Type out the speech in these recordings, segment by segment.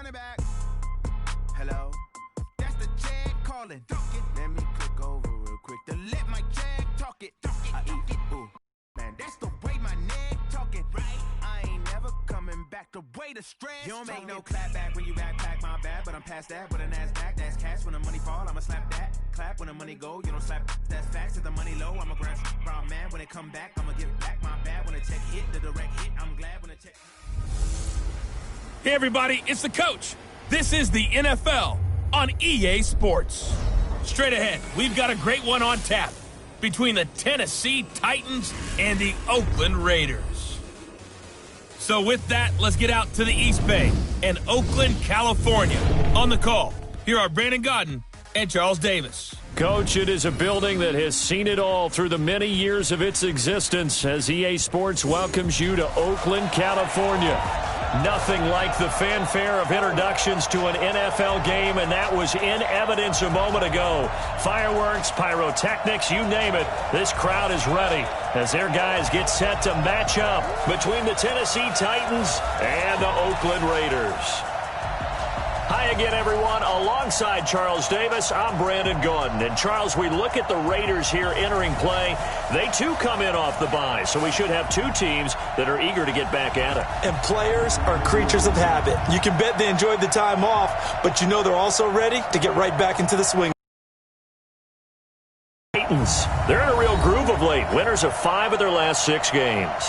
running back. Hello, that's the Jag calling. Let me click over real quick to let my Jag talk it. I eat it, ooh. Man, that's the way my neck talking. Right, I ain't never coming back the way the stress. You don't make no clap back when you backpack, my bad, but I'm past that. With a NASDAQ, that's cash. When the money fall, I'ma slap that. Clap when the money go, you don't slap. That's facts. If the money low, I'ma grab brown man. When it come back, I'ma give back my bad. When the check hit, the direct hit, I'm glad when the check. Hey everybody, it's the coach. This is the NFL on EA Sports. Straight ahead, we've got a great one on tap between the Tennessee Titans and the Oakland Raiders. So with that, let's get out to the East Bay and Oakland, California. On the call, here are Brandon Godden and Charles Davis. Coach, it is a building that has seen it all through the many years of its existence as EA Sports welcomes you to Oakland, California. Nothing like the fanfare of introductions to an NFL game, and that was in evidence a moment ago. Fireworks, pyrotechnics, you name it. This crowd is ready as their guys get set to match up between the Tennessee Titans and the Oakland Raiders. Hi again, everyone. Alongside Charles Davis, I'm Brandon Godden. And, Charles, we look at the Raiders here entering play. They, too, come in off the bye, so we should have two teams that are eager to get back at it. And players are creatures of habit. You can bet they enjoyed the time off, but you know they're also ready to get right back into the swing. Titans, they're in a real groove of late. Winners of 5 of their last 6 games.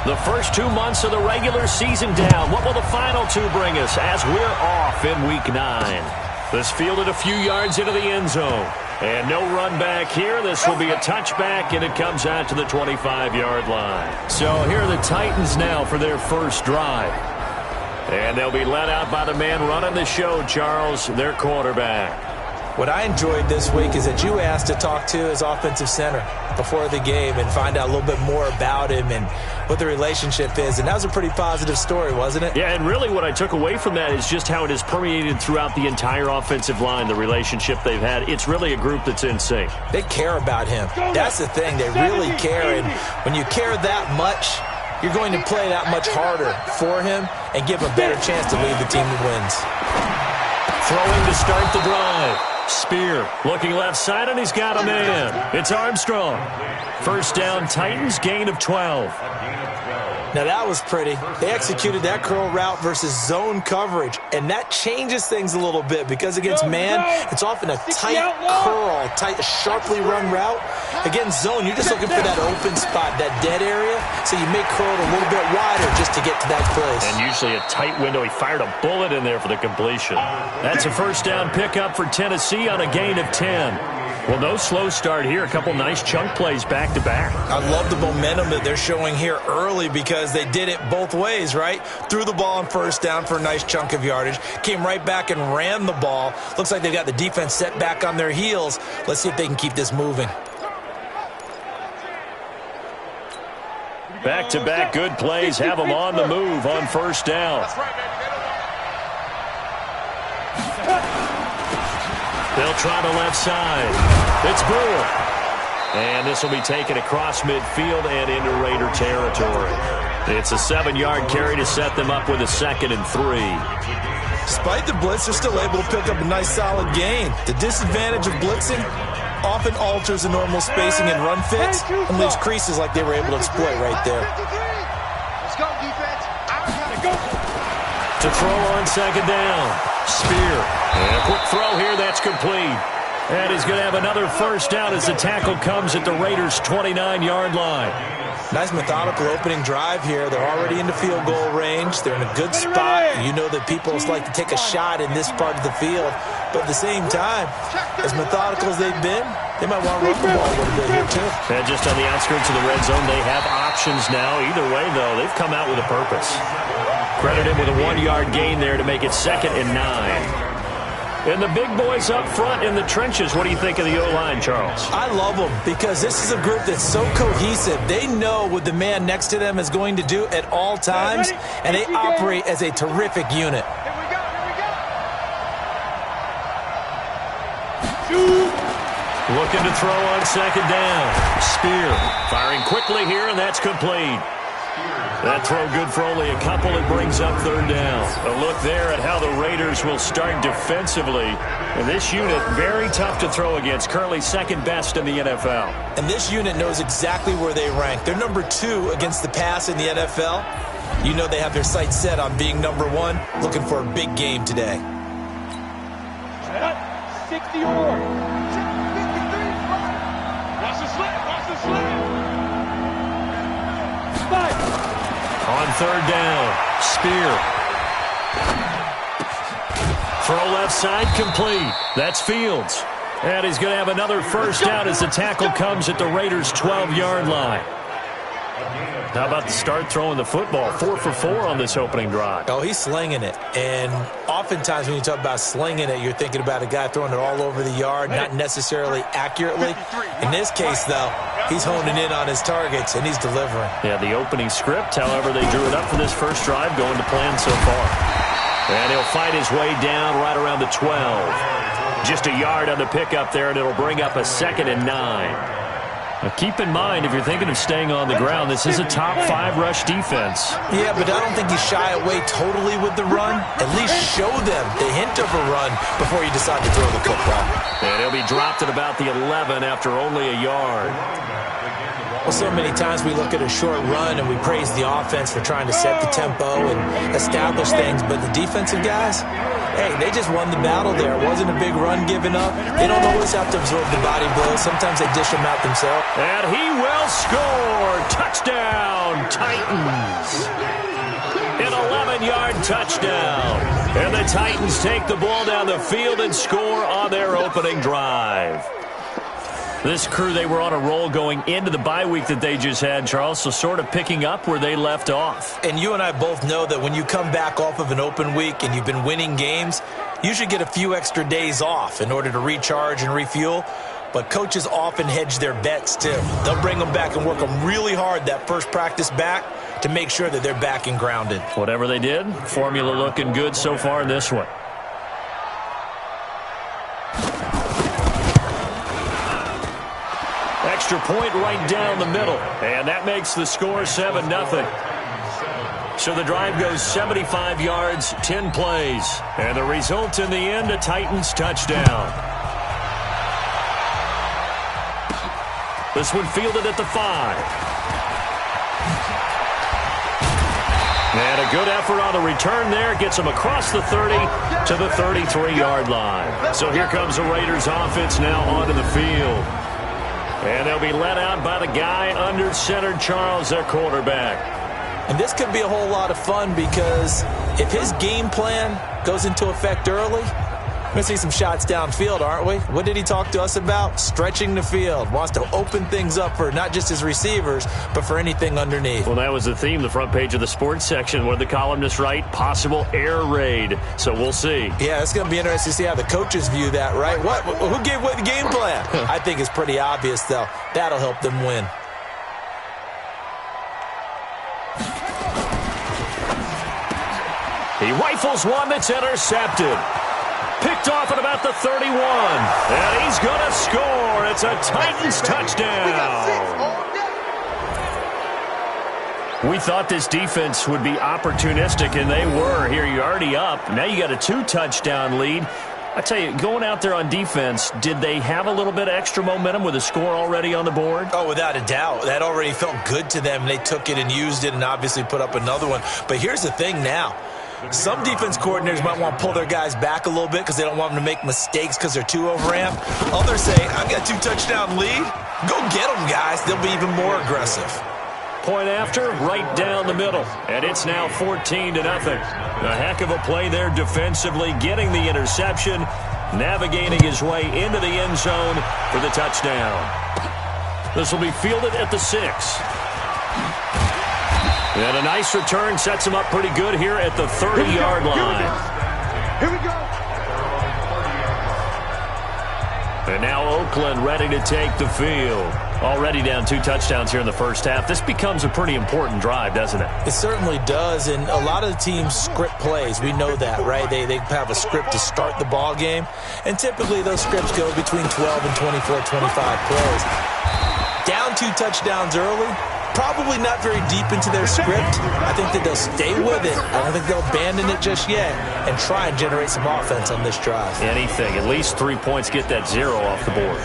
The first 2 months of the regular season down. What will the final 2 bring us as we're off in Week 9? This fielded a few yards into the end zone. And no run back here. This will be a touchback, and it comes out to the 25-yard line. So here are the Titans now for their first drive. And they'll be led out by the man running the show, Charles, their quarterback. What I enjoyed this week is that you asked to talk to his offensive center before the game and find out a little bit more about him and what the relationship is. And that was a pretty positive story, wasn't it? Yeah, and really what I took away from that is just how it has permeated throughout the entire offensive line, the relationship they've had. It's really a group that's in sync. They care about him. That's the thing. They really care. And when you care that much, you're going to play that much harder for him and give him a better chance to lead the team to wins. Throwing to start the drive. Spear looking left side, and he's got a man. It's Armstrong. First down, Titans, gain of 12. Now, that was pretty. They executed that curl route versus zone coverage, and that changes things a little bit because against man, it's often a tight curl, tight, sharply run route. Against zone, you're just looking for that open spot, that dead area, so you may curl it a little bit wider just to get to that place. And usually a tight window. He fired a bullet in there for the completion. That's a first down pickup for Tennessee on a gain of 10. Well, no slow start here. A couple nice chunk plays back-to-back. I love the momentum that they're showing here early because they did it both ways, right? Threw the ball on first down for a nice chunk of yardage. Came right back and ran the ball. Looks like they've got the defense set back on their heels. Let's see if they can keep this moving. Back-to-back good plays have them on the move on first down. They'll try the left side. It's Brewer. And this will be taken across midfield and into Raider territory. It's a 7-yard carry to set them up with a 2nd and 3. Despite the blitz, they're still able to pick up a nice solid gain. The disadvantage of blitzing often alters the normal spacing and run fits and leaves creases like they were able to exploit right there. Let's go, defense. To throw on second down. Spear. And a quick throw here. That's complete. And he's going to have another first down as the tackle comes at the Raiders' 29-yard line. Nice methodical opening drive here. They're already into field goal range. They're in a good spot. You know that people like to take a shot in this part of the field. But at the same time, as methodical as they've been, They might want to run the ball a little bit here, too. And just on the outskirts of the red zone, they have options now. Either way, though, they've come out with a purpose. Credit him with a 1-yard gain there to make it 2nd and 9. And the big boys up front in the trenches, what do you think of the O-line, Charles? I love them because this is a group that's so cohesive. They know what the man next to them is going to do at all times, and they operate as a terrific unit. Looking to throw on 2nd down. Spear firing quickly here, and that's complete. That throw good for only a couple. It brings up 3rd down. A look there at how the Raiders will start defensively. And this unit, very tough to throw against. Currently 2nd best in the NFL. And this unit knows exactly where they rank. They're number 2 against the pass in the NFL. You know they have their sights set on being number 1, looking for a big game today. 60 or. Watch the slap. Watch the slap. On 3rd down, Spear. Throw left side, complete. That's Fields. And he's going to have another 1st down as the tackle comes at the Raiders' 12-yard line. How about the start throwing the football? 4 for 4 on this opening drive. Oh, he's slinging it. And oftentimes when you talk about slinging it, you're thinking about a guy throwing it all over the yard, not necessarily accurately. In this case, though, he's honing in on his targets, and he's delivering. Yeah, the opening script, however, they drew it up for this first drive, going to plan so far. And he'll fight his way down right around the 12. Just a yard on the pickup there, and it'll bring up a 2nd and 9. Now keep in mind, if you're thinking of staying on the ground, this is a top 5 rush defense. Yeah, but I don't think you shy away totally with the run. At least show them the hint of a run before you decide to throw the football. And he'll be dropped at about the 11 after only a yard. Well, so many times we look at a short run and we praise the offense for trying to set the tempo and establish things, but the defensive guys, hey, they just won the battle there. It wasn't a big run given up. They don't always have to absorb the body blows. Sometimes they dish them out themselves. And he will score. Touchdown, Titans. An 11-yard touchdown. And the Titans take the ball down the field and score on their opening drive. This crew, they were on a roll going into the bye week that they just had, Charles, so sort of picking up where they left off. And you and I both know that when you come back off of an open week and you've been winning games, you should get a few extra days off in order to recharge and refuel. But coaches often hedge their bets, too. They'll bring them back and work them really hard that first practice back to make sure that they're back and grounded. Whatever they did, formula looking good so far in this one. Extra point right down the middle. And that makes the score 7-0. So the drive goes 75 yards, 10 plays. And the result in the end, a Titans touchdown. This one fielded at the 5. And a good effort on the return there. Gets them across the 30 to the 33-yard line. So here comes the Raiders offense now onto the field. And they'll be let out by the guy under center, Charles, their quarterback. And this could be a whole lot of fun because if his game plan goes into effect early, we're going to see some shots downfield, aren't we? What did he talk to us about? Stretching the field. Wants to open things up for not just his receivers, but for anything underneath. Well, that was the theme, the front page of the sports section. What did the columnist write? Possible air raid. So we'll see. Yeah, it's going to be interesting to see how the coaches view that, right? What? Who gave away the game plan? I think it's pretty obvious, though. That'll help them win. He rifles one that's intercepted. Picked off at about the 31. And he's going to score. It's a Titans touchdown. We thought this defense would be opportunistic, and they were. Here, you're already up. Now you got a 2-touchdown lead. I tell you, going out there on defense, did they have a little bit of extra momentum with a score already on the board? Oh, without a doubt. That already felt good to them. They took it and used it and obviously put up another one. But here's the thing now. Some defense coordinators might want to pull their guys back a little bit because they don't want them to make mistakes because they're too overamped. Others say, I've got a 2-touchdown lead. Go get them, guys. They'll be even more aggressive. Point after, right down the middle. And it's now 14-0. A heck of a play there defensively, getting the interception. navigating his way into the end zone for the touchdown. This will be fielded at the 6. And a nice return sets him up pretty good here at the 30-yard line. Here we go. And now Oakland ready to take the field. Already down 2 touchdowns here in the first half. This becomes a pretty important drive, doesn't it? It certainly does, and a lot of the teams script plays. We know that, right? They have a script to start the ball game, and typically those scripts go between 12 and 24, 25 plays. Down 2 touchdowns early, probably not very deep into their script. I think that they'll stay with it. I don't think they'll abandon it just yet and try and generate some offense on this drive. Anything, at least 3 points, get that 0 off the board.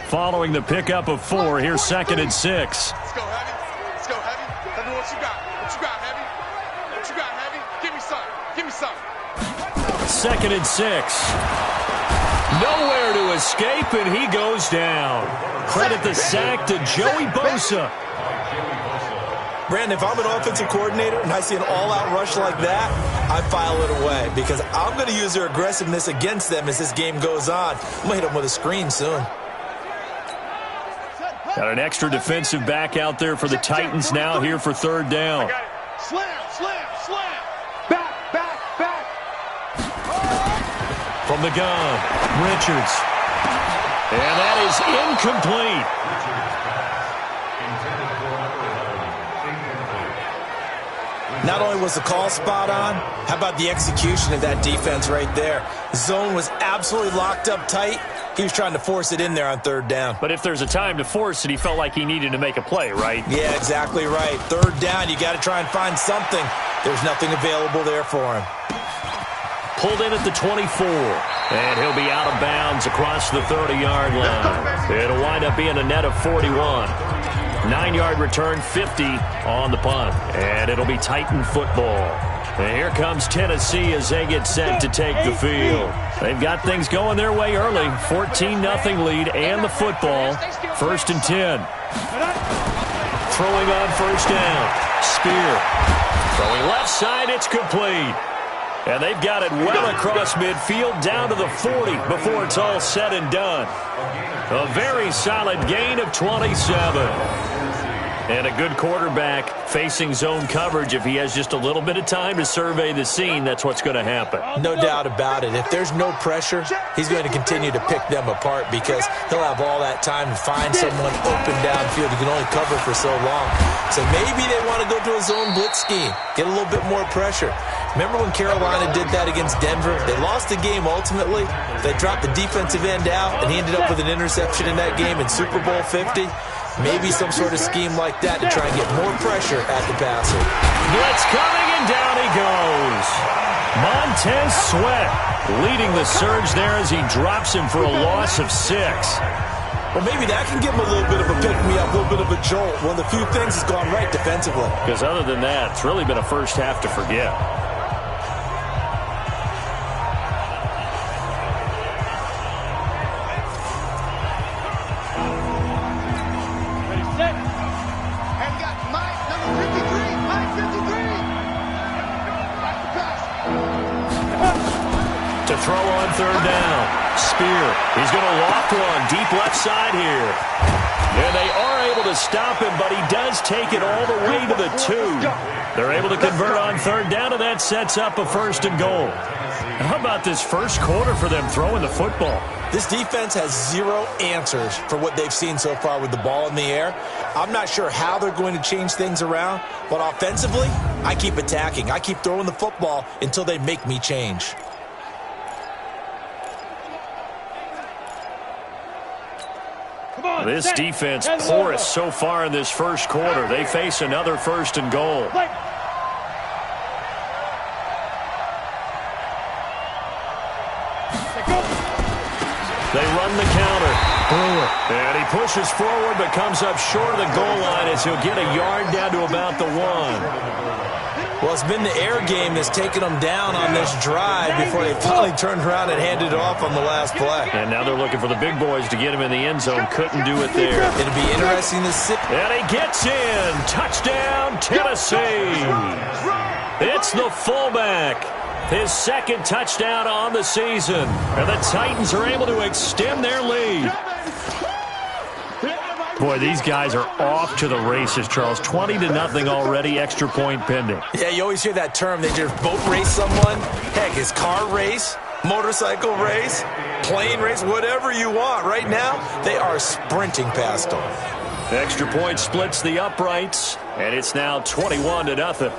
Following the pickup of 4, here's 2nd and 6. Let's go, Heavy. Let's go, Heavy. Tell me what you got. What you got, Heavy? What you got, Heavy? Give me some. Give me some. 2nd and 6. Nowhere to escape, and he goes down. Credit the sack to Joey Bosa. Brandon, if I'm an offensive coordinator and I see an all-out rush like that, I file it away because I'm going to use their aggressiveness against them as this game goes on. I'm going to hit them with a screen soon. Got an extra defensive back out there for the Titans now here for 3rd down. Slam, slam, slam. Back, back, back. From the gun, Richards. And that is incomplete. Not only was the call spot on, how about the execution of that defense right there? Zone was absolutely locked up tight. He was trying to force it in there on 3rd down. But if there's a time to force it, he felt like he needed to make a play, right? Yeah, exactly right. 3rd down, you got to try and find something. There's nothing available there for him. Pulled in at the 24. And he'll be out of bounds across the 30-yard line. It'll wind up being a net of 41. 9-yard return, 50 on the punt. And it'll be Titan football. And here comes Tennessee as they get set to take the field. They've got things going their way early. 14-0 lead and the football. 1st and 10. Throwing on 1st down. Spear. Throwing left side, it's complete. And they've got it well across midfield down to the 40 before it's all said and done. A very solid gain of 27. And a good quarterback facing zone coverage. If he has just a little bit of time to survey the scene, that's what's going to happen. No doubt about it. If there's no pressure, he's going to continue to pick them apart because he'll have all that time to find someone open downfield. He can only cover for so long. So maybe they want to go to a zone blitz scheme, get a little bit more pressure. Remember when Carolina did that against Denver? They lost the game ultimately. They dropped the defensive end out, and he ended up with an interception in that game in Super Bowl 50. Maybe some sort of scheme like that to try and get more pressure at the passer. Blitz coming, and down he goes. Montez Sweat leading the surge there as he drops him for a loss of 6. Well, maybe that can give him a little bit of a pick-me-up, a little bit of a jolt. One of the few things has gone right defensively. Because other than that, it's really been a first half to forget. Throw on 3rd down. Spear. He's going to loft one deep left side here. And they are able to stop him, but he does take it all the way to the 2. They're able to convert on 3rd down, and that sets up a 1st and goal. How about this first quarter for them throwing the football? This defense has 0 answers for what they've seen so far with the ball in the air. I'm not sure how they're going to change things around, but offensively, I keep attacking. I keep throwing the football until they make me change. This defense porous so far in this first quarter. They face another 1st and goal. They run the counter. And he pushes forward but comes up short of the goal line as he'll get a yard down to about the 1. Well, it's been the air game that's taken them down on this drive before they finally turned around and handed it off on the last play. And now they're looking for the big boys to get him in the end zone. Couldn't do it there. It'll be interesting to see. And he gets in. Touchdown, Tennessee. It's the fullback. His second touchdown on the season. And the Titans are able to extend their lead. Boy, these guys are off to the races, Charles. 20-0 already, extra point pending. Yeah, you always hear that term. They just boat race someone. Heck, it's car race, motorcycle race, plane race, whatever you want. Right now, they are sprinting past them. Extra point splits the uprights, and it's now 21-0.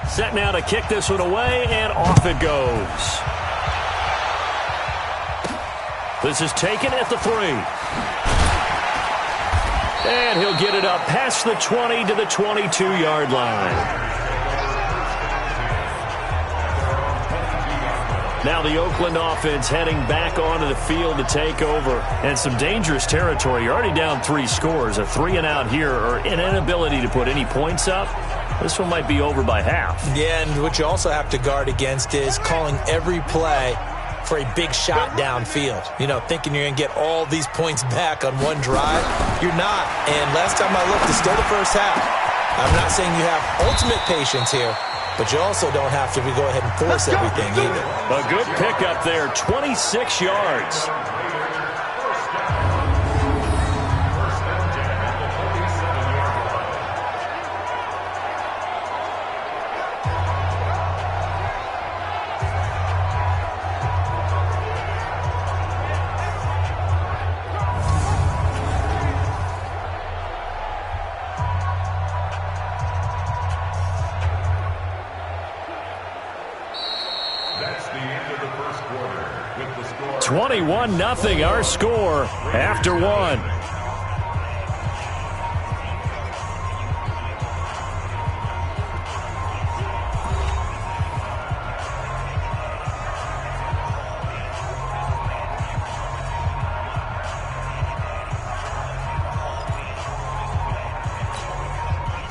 Set now to kick this one away, and off it goes. This is taken at the 3. And he'll get it up past the 20 to the 22-yard line. Now the Oakland offense heading back onto the field to take over. And some dangerous territory. You're already down 3 scores. A 3-and-out here, or an inability to put any points up. This one might be over by half. Yeah, and what you also have to guard against is calling every play for a big shot downfield. You know, thinking you're going to get all these points back on one drive. You're not. And last time I looked, it's still the first half. I'm not saying you have ultimate patience here, but you also don't have to go ahead and force everything either. A good pickup there, 26 yards. That's the end of the first quarter with the score 21-0 our score after 1.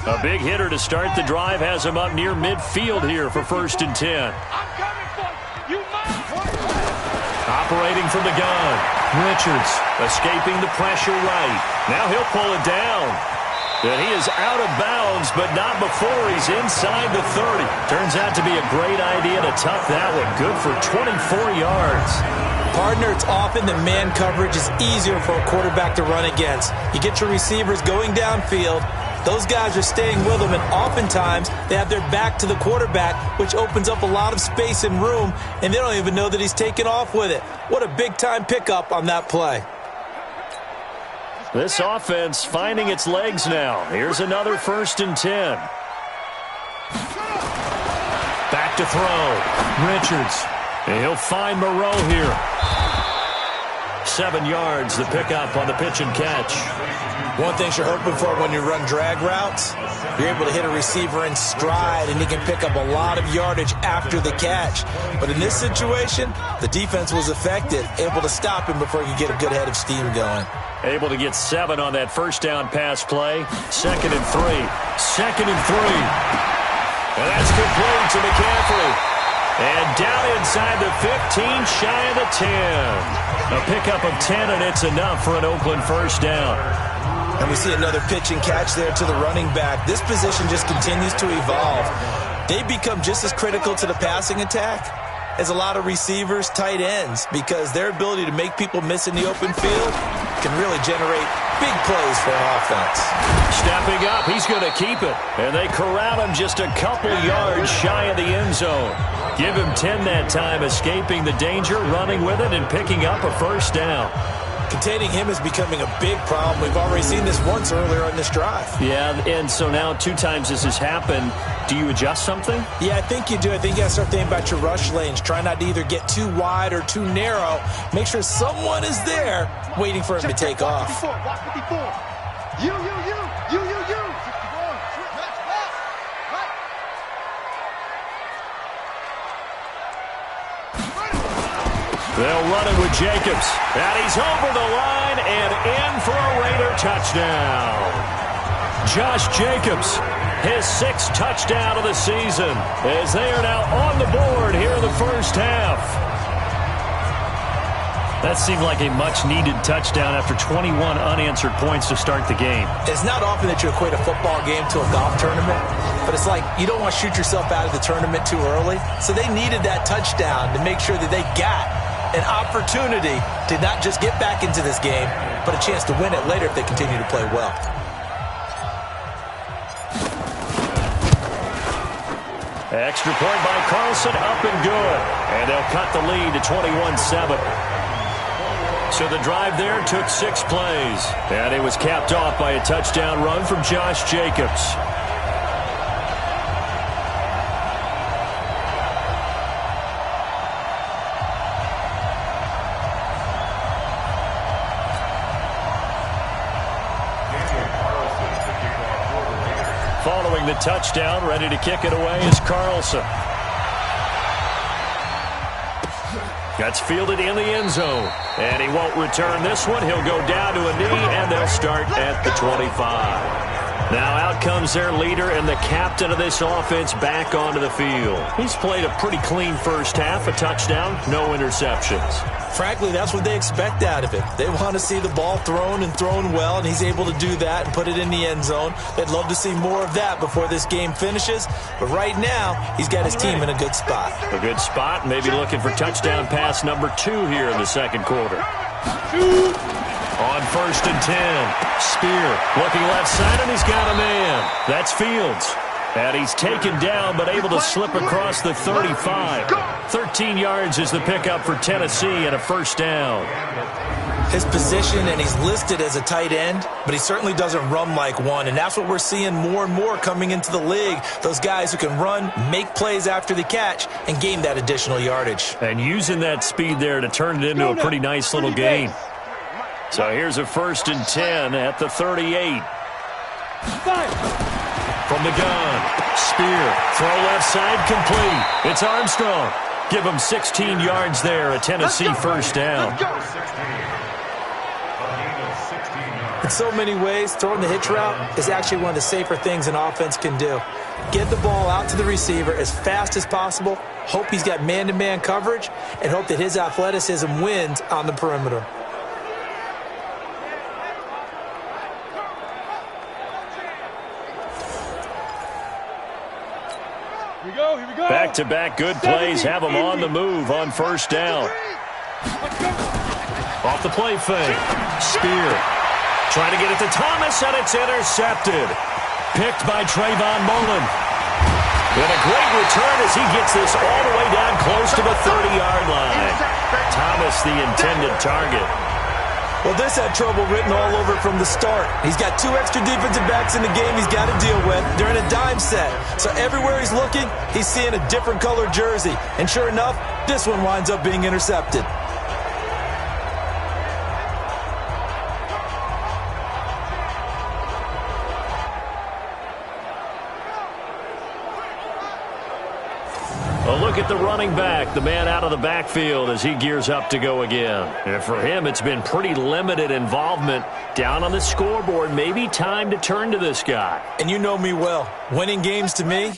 A big hitter to start the drive has him up near midfield here for 1st and 10. Operating from the gun. Richards escaping the pressure right. Now he'll pull it down. And he is out of bounds, but not before he's inside the 30. Turns out to be a great idea to tuck that one. Good for 24 yards. Partner, it's often that man coverage is easier for a quarterback to run against. You get your receivers going downfield. Those guys are staying with them, and oftentimes they have their back to the quarterback, which opens up a lot of space and room, and they don't even know that he's taken off with it. What a big-time pickup on that play. This offense finding its legs now. Here's another 1st and 10. Back to throw. Richards. And he'll find Moreau here. 7 yards, the pickup on the pitch and catch. One thing you're hoping for when you run drag routes, you're able to hit a receiver in stride, and he can pick up a lot of yardage after the catch. But in this situation, the defense was effective, able to stop him before he could get a good head of steam going. Able to get 7 on that first down pass play. 2nd and 3. 2nd and 3. And that's complete to McCaffrey. And down inside the 15, shy of the 10. A pickup of 10, and it's enough for an Oakland first down. And we see another pitch and catch there to the running back. This position just continues to evolve. They become just as critical to the passing attack as a lot of receivers, tight ends, because their ability to make people miss in the open field can really generate big plays for an offense. Stepping up, he's going to keep it. And they corral him just a couple yards shy of the end zone. Give him 10 that time, escaping the danger, running with it, and picking up a first down. Containing him is becoming a big problem. We've already seen this once earlier in this drive. Yeah, and so now 2 times this has happened. Do you adjust something? Yeah, I think you do. I think you got to start thinking about your rush lanes. Try not to either get too wide or too narrow. Make sure someone is there waiting for him to take off. They'll run it with Jacobs. And he's over the line and in for a Raider touchdown. Josh Jacobs, his 6th touchdown of the season, as they are now on the board here in the first half. That seemed like a much-needed touchdown after 21 unanswered points to start the game. It's not often that you equate a football game to a golf tournament, but it's like you don't want to shoot yourself out of the tournament too early. So they needed that touchdown to make sure that they got an opportunity to not just get back into this game, but a chance to win it later if they continue to play well. Extra point by Carlson, up and good. And they'll cut the lead to 21-7. So the drive there took 6 plays. And it was capped off by a touchdown run from Josh Jacobs. Following the touchdown, ready to kick it away is Carlson. That's fielded in the end zone. And he won't return this one. He'll go down to a knee, and they'll start at the 25. Now out comes their leader and the captain of this offense back onto the field. He's played a pretty clean first half, a touchdown, no interceptions. Frankly, that's what they expect out of him. They want to see the ball thrown and thrown well, and he's able to do that and put it in the end zone. They'd love to see more of that before this game finishes. But right now, he's got his team in a good spot. A good spot, maybe looking for touchdown pass number 2 here in the second quarter. On 1st and 10, Spear looking left side, and he's got a man. That's Fields. And he's taken down, but able to slip across the 35. 13 yards is the pickup for Tennessee and a first down. His position, and he's listed as a tight end, but he certainly doesn't run like one, and that's what we're seeing more and more coming into the league. Those guys who can run, make plays after the catch, and gain that additional yardage. And using that speed there to turn it into a pretty nice little gain. So here's a 1st and 10 at the 38. From the gun, Spear, throw left side, complete. It's Armstrong. Give him 16 yards there, a Tennessee first down. In so many ways, throwing the hitch route is actually one of the safer things an offense can do. Get the ball out to the receiver as fast as possible, hope he's got man-to-man coverage, and hope that his athleticism wins on the perimeter. Back-to-back good plays have him on the move on first down. Off the play fake. Spear trying to get it to Thomas, and it's intercepted. Picked by Trayvon Mullen. And a great return as he gets this all the way down close to the 30-yard line. Thomas, the intended target. Well, this had trouble written all over from the start. He's got 2 extra defensive backs in the game he's got to deal with. They're in a dime set. So everywhere he's looking, he's seeing a different colored jersey. And sure enough, this one winds up being intercepted. A look at the running back, the man out of the backfield as he gears up to go again. And for him, it's been pretty limited involvement down on the scoreboard. Maybe time to turn to this guy. And you know me well. Winning games to me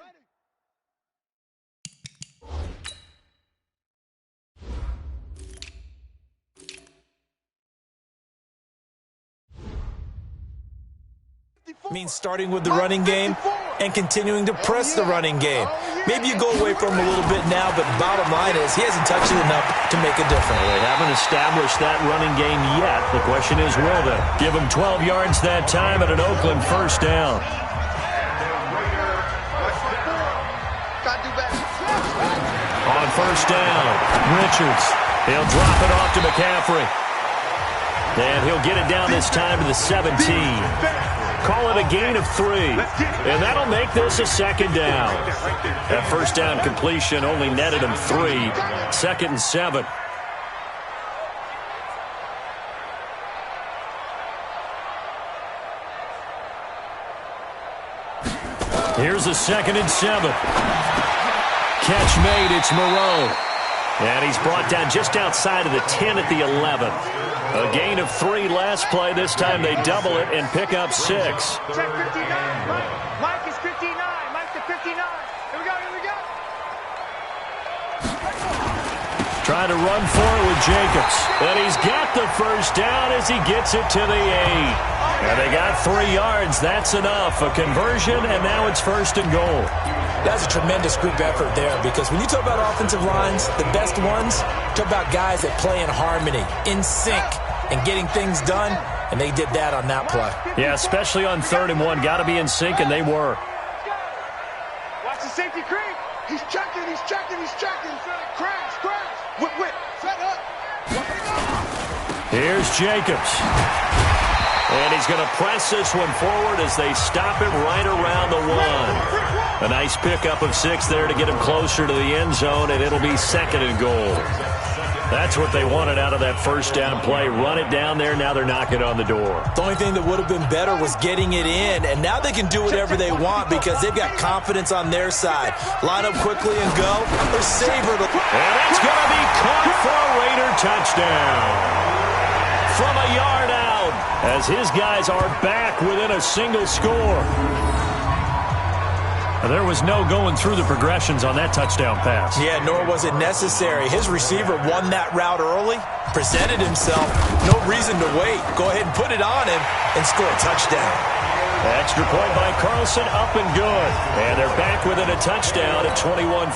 means starting with the running game and continuing to press the running game. Maybe you go away from him a little bit now, but the bottom line is he hasn't touched it enough to make a difference. They haven't established that running game yet. The question is, will they? Give him 12 yards that time at an Oakland first down. On first down, Richards. He'll drop it off to McCaffrey. And he'll get it down this time to the 17. Call it a gain of 3. And that'll make this a second down. That first down completion only netted him 3. 2nd and 7. Here's a 2nd and 7. Catch made. It's Moreau. And he's brought down just outside of the 10 at the 11. A gain of 3 last play. This time they double it and pick up 6. Check 59. Mike is 59. Mike to 59. Here we go. Here we go. Trying to run for it with Jacobs. And he's got the first down as he gets it to the 8. And they got 3 yards. That's enough. A conversion, and now it's 1st and goal. That's a tremendous group effort there, because when you talk about offensive lines, the best ones, talk about guys that play in harmony, in sync, and getting things done, and they did that on that play. Yeah, especially on 3rd and 1. Got to be in sync, and they were. Watch the safety creep. He's checking. He's checking. He's checking. Crash. Crash. Whip. Set up. Here's Jacobs. And he's going to press this one forward as they stop it right around the 1. A nice pickup of 6 there to get him closer to the end zone, and it'll be 2nd and goal. That's what they wanted out of that first down play. Run it down there. Now they're knocking on the door. The only thing that would have been better was getting it in, and now they can do whatever they want because they've got confidence on their side. Line up quickly and go, or savor the... And it's going to be caught for a Raider touchdown. From a yard out, as his guys are back within a single score. There was no going through the progressions on that touchdown pass. Yeah, nor was it necessary. His receiver won that route early, presented himself. No reason to wait. Go ahead and put it on him and score a touchdown. Extra point by Carlson, up and good. And they're back within a touchdown at 21-14.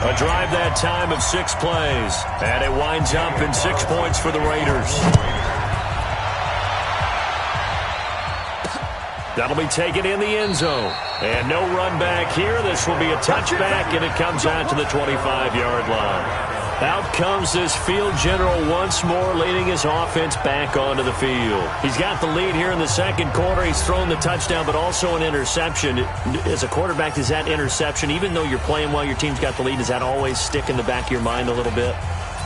A drive that time of 6 plays. And it winds up in 6 points for the Raiders. That'll be taken in the end zone. And no run back here. This will be a touchback, and it comes out to the 25-yard line. Out comes this field general once more, leading his offense back onto the field. He's got the lead here in the 2nd quarter. He's thrown the touchdown, but also an interception. As a quarterback, does that interception, even though you're playing while your team's got the lead, does that always stick in the back of your mind a little bit?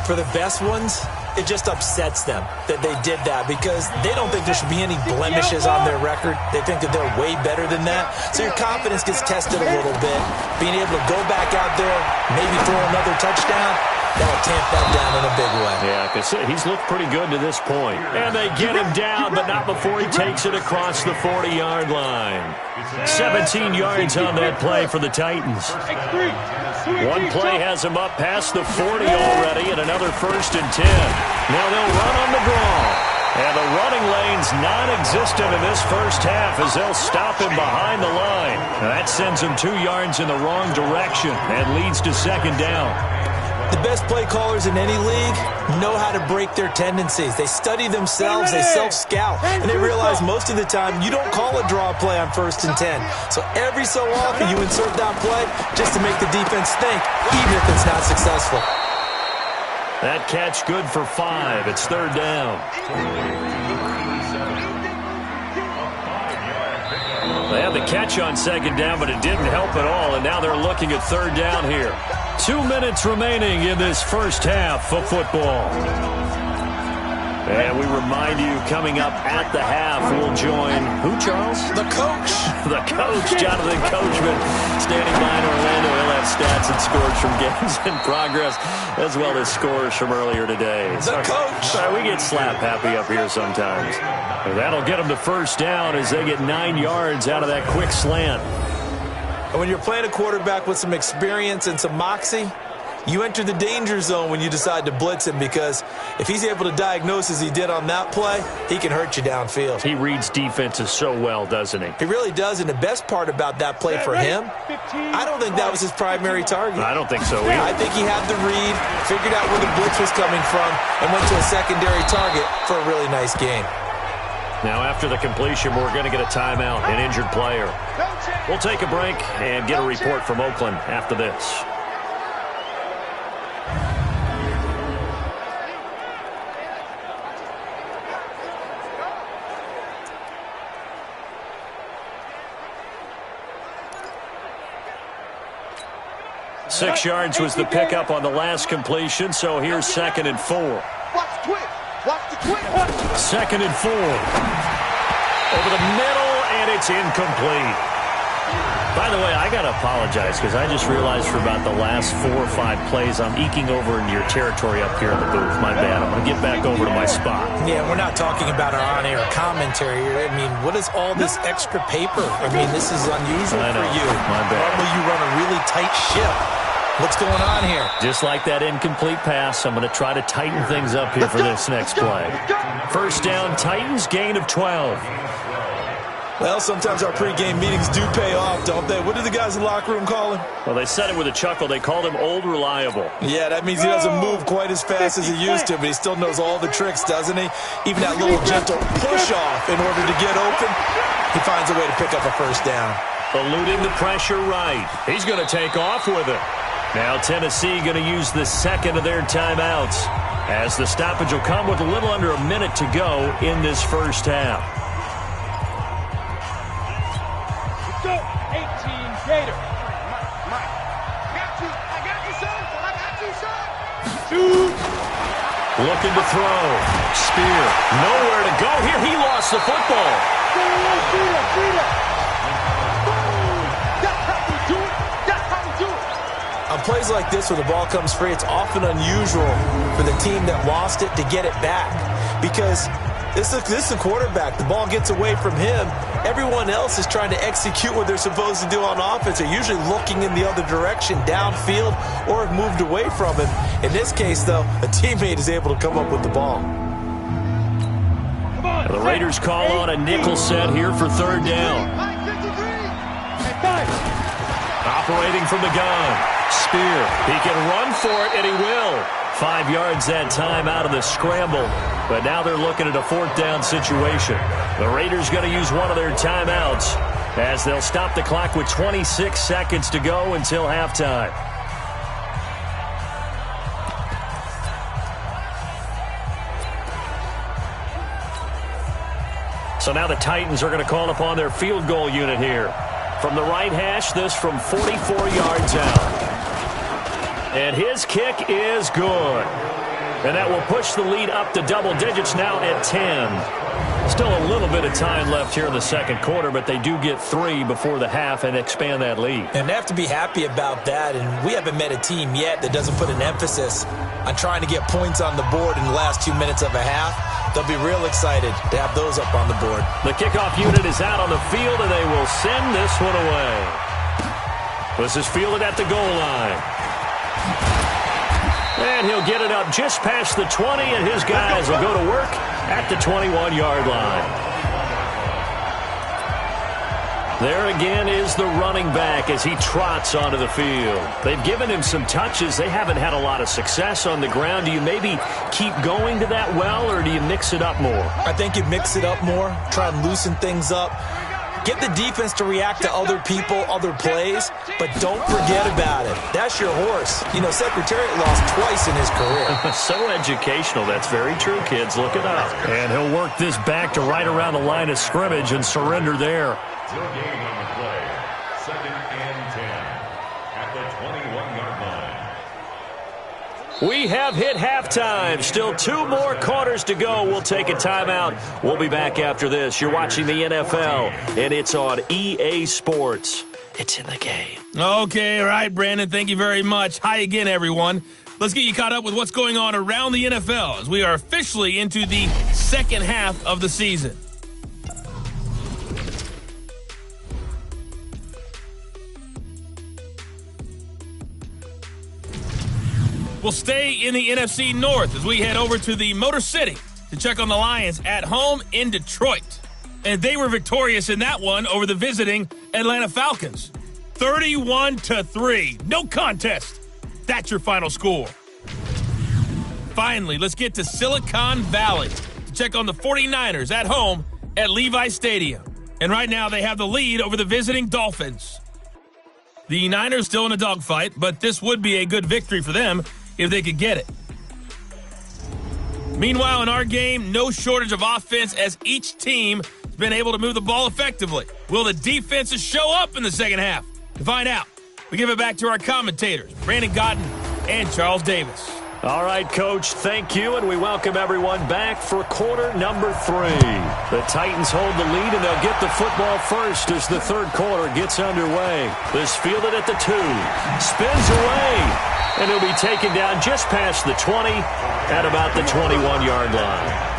For the best ones, it just upsets them that they did that because they don't think there should be any blemishes on their record. They think that they're way better than that. So your confidence gets tested a little bit. Being able to go back out there, maybe throw another touchdown, that'll tamp that down in a big way. Yeah, because he's looked pretty good to this point. And they get him down, but not before he takes it across the 40-yard line. 17 yards on that play for the Titans. One play has him up past the 40 already, and another 1st and 10. Now they'll run on the draw. And the running lane's non-existent in this first half as they'll stop him behind the line. Now that sends him 2 yards in the wrong direction and leads to 2nd down. The best play callers in any league know how to break their tendencies. They study themselves, they self-scout, and they realize most of the time you don't call a draw play on 1st and 10. So every so often you insert that play just to make the defense think, even if it's not successful. That catch good for 5. It's 3rd down. They had the catch on 2nd down, but it didn't help at all, and now they're looking at 3rd down here. 2 minutes remaining in this first half of football. And we remind you, coming up at the half, we'll join who, Charles? The coach. The coach, Jonathan Coachman, standing by in Orlando. He'll have stats and scores from games in progress, as well as scores from earlier today. The coach. Sorry, we get slap happy up here sometimes. And that'll get them to 1st down as they get 9 yards out of that quick slant. And when you're playing a quarterback with some experience and some moxie, you enter the danger zone when you decide to blitz him, because if he's able to diagnose as he did on that play, he can hurt you downfield. He reads defenses so well, doesn't he? He really does, and the best part about that play for him, I don't think that was his primary target. I don't think so either. I think he had the read, figured out where the blitz was coming from, and went to a secondary target for a really nice gain. Now, after the completion, we're going to get a timeout, an injured player. We'll take a break and get a report from Oakland after this. Six yards was the pickup on the last completion, so here's 2nd and 4. Watch the twitch. Watch the twitch. 2nd and 4. Over the middle, and it's incomplete. By the way, I got to apologize because I just realized for about the last 4 or 5 plays, I'm eking over into your territory up here in the booth. My bad. I'm going to get back over to my spot. Yeah, we're not talking about our on-air commentary here. I mean, what is all this extra paper? I mean, this is unusual for you. My bad. Normally you run a really tight ship. What's going on here? Just like that incomplete pass, I'm going to try to tighten things up here for this next play. First down, Titans, gain of 12. Well, sometimes our pregame meetings do pay off, don't they? What do the guys in the locker room call him? Well, they said it with a chuckle. They called him Old Reliable. Yeah, that means he doesn't move quite as fast as he used to, but he still knows all the tricks, doesn't he? Even that little gentle push-off in order to get open, he finds a way to pick up a first down. Eluding the pressure right. He's going to take off with it. Now Tennessee going to use the second of their timeouts, as the stoppage will come with a little under a minute to go in this first half. Go, 18 Gator. Mike, I got you, son. I got you, son. Shoot. Looking to throw. Spear. Nowhere to go here. He lost the football. That's how we do it. That's how we do it. On plays like this where the ball comes free, it's often unusual for the team that lost it to get it back. Because this is the quarterback. The ball gets away from him. Everyone else is trying to execute what they're supposed to do on offense. They're usually looking in the other direction, downfield, or have moved away from him. In this case, though, a teammate is able to come up with the ball. The Raiders call on a nickel set here for third down. Operating from the gun. Spear. He can run for it, and he will. 5 yards that time out of the scramble. But now they're looking at a fourth down situation. The Raiders going to use one of their timeouts as they'll stop the clock with 26 seconds to go until halftime. So now the Titans are going to call upon their field goal unit here. From the right hash, this from 44 yards out. And his kick is good. And that will push the lead up to double digits now at 10. Still a little bit of time left here in the second quarter, but they do get 3 before the half and expand that lead. And they have to be happy about that. And we haven't met a team yet that doesn't put an emphasis on trying to get points on the board in the last 2 minutes of a half. They'll be real excited to have those up on the board. The kickoff unit is out on the field, and they will send this one away. This is fielded at the goal line. And he'll get it up just past the 20, and his guys will go to work at the 21-yard line. There again is the running back as he trots onto the field. They've given him some touches. They haven't had a lot of success on the ground. Do you maybe keep going to that well, or do you mix it up more? I think you mix it up more, try and loosen things up. Get the defense to react to other people, other plays, but don't forget about it. That's your horse. You know, Secretariat lost twice in his career. So educational. That's very true, kids. Look it up. And he'll work this back to right around the line of scrimmage and surrender there. Still gain on the play. 2nd and 10 at the 21-yard line. We have hit halftime. Still 2 more quarters to go. We'll take a timeout. We'll be back after this. You're watching the NFL, and it's on EA Sports. It's in the game. Okay, all right, Brandon. Thank you very much. Hi again, everyone. Let's get you caught up with what's going on around the NFL as we are officially into the second half of the season. We'll stay in the NFC North as we head over to the Motor City to check on the Lions at home in Detroit. And they were victorious in that one over the visiting Atlanta Falcons. 31-3. No contest. That's your final score. Finally, let's get to Silicon Valley to check on the 49ers at home at Levi Stadium. And right now they have the lead over the visiting Dolphins. The Niners still in a dogfight, but this would be a good victory for them if they could get it. Meanwhile, in our game, no shortage of offense as each team has been able to move the ball effectively. Will the defenses show up in the second half? To find out, we give it back to our commentators, Brandon Gotten and Charles Davis. All right, Coach, thank you, and we welcome everyone back for quarter number 3. The Titans hold the lead, and they'll get the football first as the third quarter gets underway. This fielded at the 2. Spins away, and he'll be taken down just past the 20 at about the 21-yard line.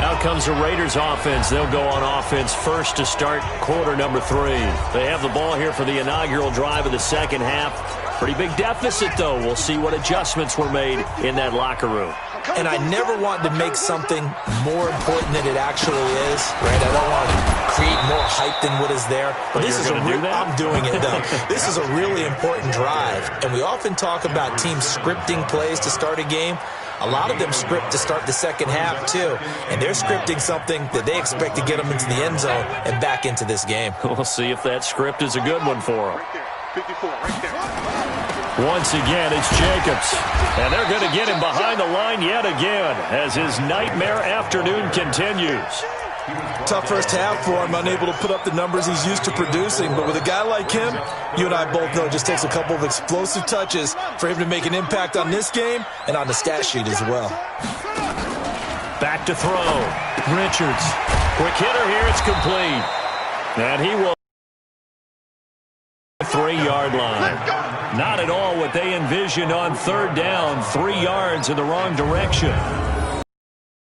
Out comes the Raiders offense. They'll go on offense first to start quarter number 3. They have the ball here for the inaugural drive of the second half. Pretty big deficit, though. We'll see what adjustments were made in that locker room. And I never want to make something more important than it actually is, right? I don't want to create more hype than what is there. But this is I'm doing it, though. This is a really important drive. And we often talk about teams scripting plays to start a game. A lot of them script to start the second half, too. And they're scripting something that they expect to get them into the end zone and back into this game. We'll see if that script is a good one for them. Right there. 54, right there. Once again, it's Jacobs. And they're going to get him behind the line yet again as his nightmare afternoon continues. Tough first half for him, unable to put up the numbers he's used to producing. But with a guy like him, you and I both know it just takes a couple of explosive touches for him to make an impact on this game and on the stat sheet as well. Back to throw. Richards. Quick hitter here. It's complete. And he will. 3-yard line. Not at all what they envisioned on third down. 3 yards in the wrong direction.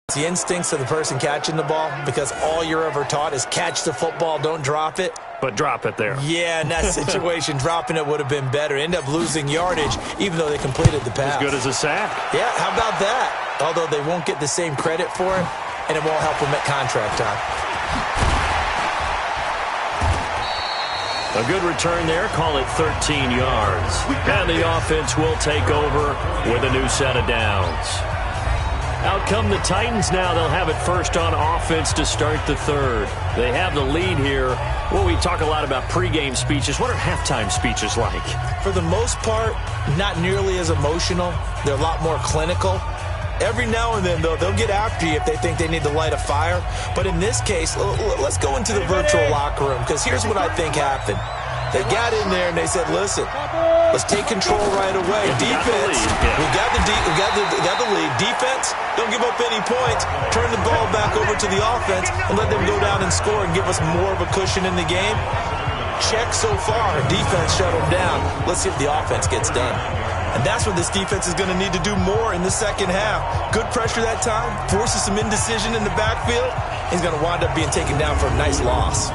It's the instincts of the person catching the ball, because all you're ever taught is catch the football, don't drop it. But drop it there. Yeah, in that situation, dropping it would have been better. End up losing yardage, even though they completed the pass. As good as a sack. Yeah, how about that? Although they won't get the same credit for it, and it won't help them at contract time. A good return there. Call it 13 yards. And the offense will take over with a new set of downs. Out come the Titans now. They'll have it first on offense to start the third. They have the lead here. Well, we talk a lot about pregame speeches. What are halftime speeches like? For the most part, not nearly as emotional. They're a lot more clinical. Every now and then, though, they'll get after you if they think they need to light a fire. But in this case, let's go into the virtual locker room, because here's what I think happened. They got in there and they said, listen, let's take control right away. Defense, we got the lead. Defense, don't give up any points. Turn the ball back over to the offense and let them go down and score and give us more of a cushion in the game. Check so far. Defense shut them down. Let's see if the offense gets done. And that's what this defense is going to need to do more in the second half. Good pressure that time, forces some indecision in the backfield. He's going to wind up being taken down for a nice loss.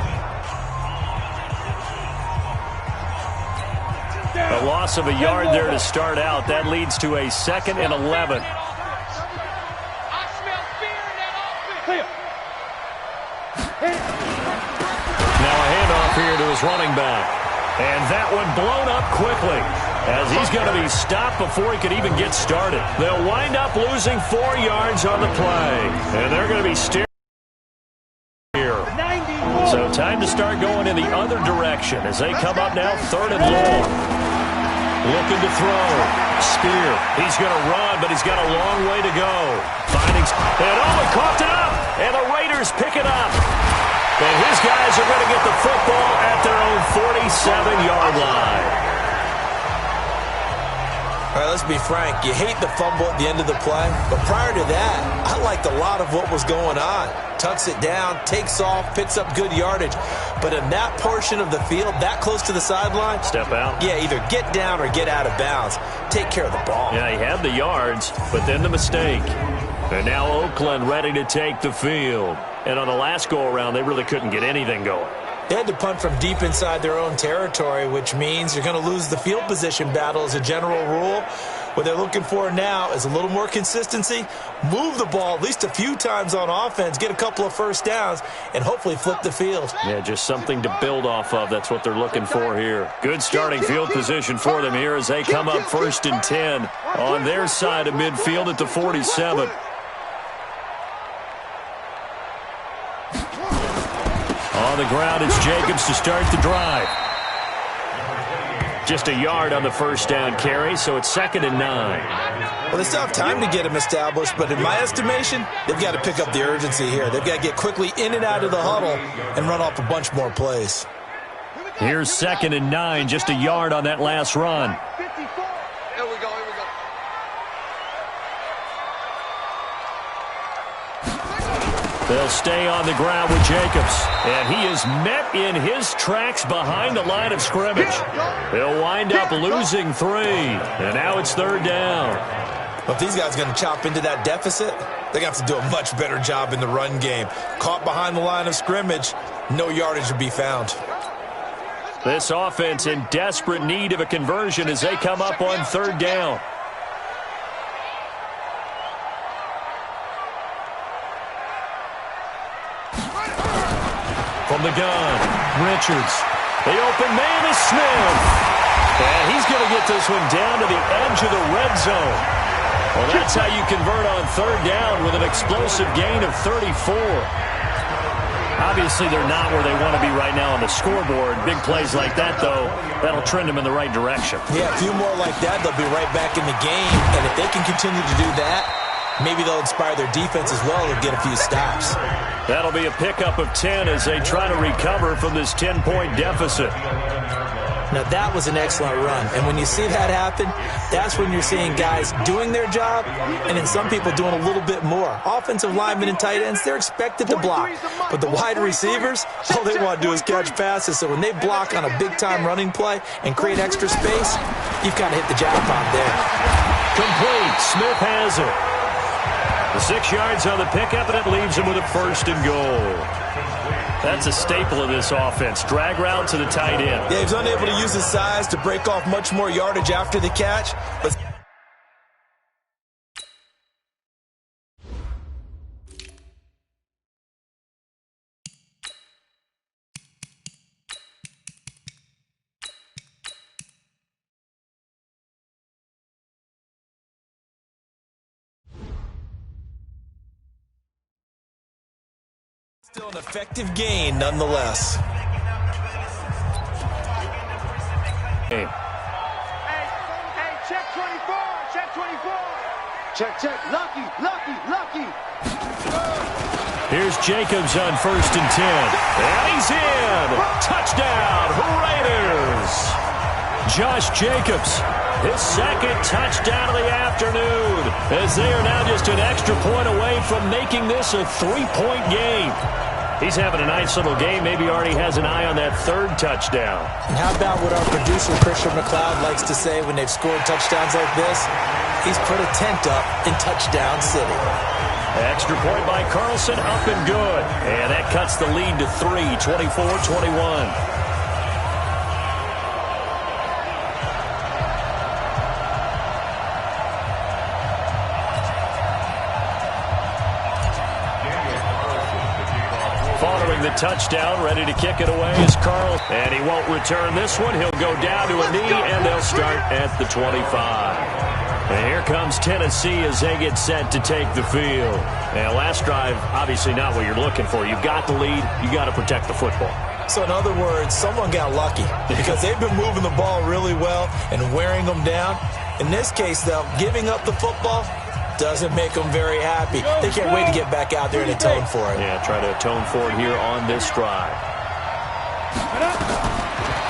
A loss of a yard there to start out. That leads to a 2nd and 11. I smell fear in that offense. Now a handoff here to his running back. And that one blown up quickly, as he's going to be stopped before he could even get started. They'll wind up losing 4 yards on the play. And they're going to be staring here. So time to start going in the other direction as they come up now 3rd and long. Looking to throw. Spear. He's going to run, but he's got a long way to go. Finding. And he coughed it up. And the Raiders pick it up. And his guys are going to get the football at their own 47-yard line. All right, let's be frank. You hate the fumble at the end of the play, but prior to that, I liked a lot of what was going on. Tucks it down, takes off, picks up good yardage. But in that portion of the field, that close to the sideline, step out. Yeah, either get down or get out of bounds. Take care of the ball. Yeah, he had the yards, but then the mistake. And now Oakland ready to take the field. And on the last go-around, they really couldn't get anything going. They had to punt from deep inside their own territory, which means you're going to lose the field position battle as a general rule. What they're looking for now is a little more consistency, move the ball at least a few times on offense, get a couple of first downs, and hopefully flip the field. Yeah, just something to build off of. That's what they're looking for here. Good starting field position for them here as they come up 1st and 10 on their side of midfield at the 47. On the ground, it's Jacobs to start the drive. Just a yard on the first down carry, so it's 2nd and 9. Well, they still have time to get him established, but in my estimation, they've got to pick up the urgency here. They've got to get quickly in and out of the huddle and run off a bunch more plays. Here's 2nd and 9, just a yard on that last run. They'll stay on the ground with Jacobs. And he is met in his tracks behind the line of scrimmage. They'll wind up losing 3. And now it's 3rd down. Well, if these guys are going to chop into that deficit, they're going to have to do a much better job in the run game. Caught behind the line of scrimmage, no yardage to be found. This offense in desperate need of a conversion as they come up on 3rd down. From the gun, Richards. The open man is Smith. And he's going to get this one down to the edge of the red zone. Well, that's how you convert on 3rd down with an explosive gain of 34. Obviously, they're not where they want to be right now on the scoreboard. Big plays like that, though, that'll trend them in the right direction. Yeah, a few more like that, they'll be right back in the game. And if they can continue to do that, maybe they'll inspire their defense as well and get a few stops. That'll be a pickup of 10 as they try to recover from this 10-point deficit. Now, that was an excellent run. And when you see that happen, that's when you're seeing guys doing their job and then some people doing a little bit more. Offensive linemen and tight ends, they're expected to block. But the wide receivers, all they want to do is catch passes. So when they block on a big-time running play and create extra space, you've kind of hit the jackpot there. Complete. Smith has it. The 6 yards on the pickup, and it leaves him with a 1st and goal. That's a staple of this offense. Drag route to the tight end. Yeah, he's unable to use his size to break off much more yardage after the catch. But still an effective gain nonetheless. Hey, check 24, check 24. Check, lucky. Here's Jacobs on 1st and 10. And he's in. Touchdown, Raiders. Josh Jacobs, his 2nd touchdown of the afternoon, as they are now just an extra point away from making this a 3-point game. He's having a nice little game. Maybe already has an eye on that 3rd touchdown. And how about what our producer, Christian McLeod, likes to say when they've scored touchdowns like this? He's put a tent up in Touchdown City. Extra point by Carlson, up and good. And that cuts the lead to 3, 24-21. The touchdown, ready to kick it away is Carl, and he won't return this one. He'll go down to a knee, and they'll start at the 25. And here comes Tennessee as they get set to take the field. And last drive, obviously not what you're looking for. You've got the lead. You got to protect the football. So in other words, someone got lucky because they've been moving the ball really well and wearing them down. In this case, though, giving up the football doesn't make them very happy. They can't wait to get back out there and atone for it. Yeah, try to atone for it here on this drive.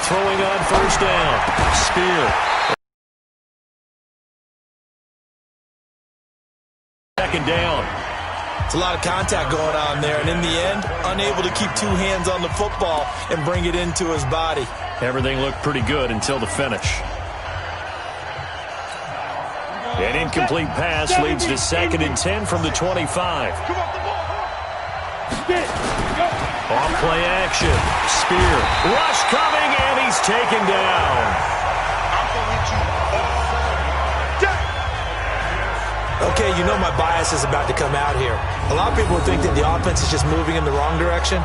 Throwing on 1st down. Spear. 2nd down. It's a lot of contact going on there, and in the end, unable to keep 2 hands on the football and bring it into his body. Everything looked pretty good until the finish. An incomplete pass leads to 2nd and 10 from the 25. Off play action. Spear. Rush coming, and he's taken down. Okay, you know my bias is about to come out here. A lot of people think that the offense is just moving in the wrong direction.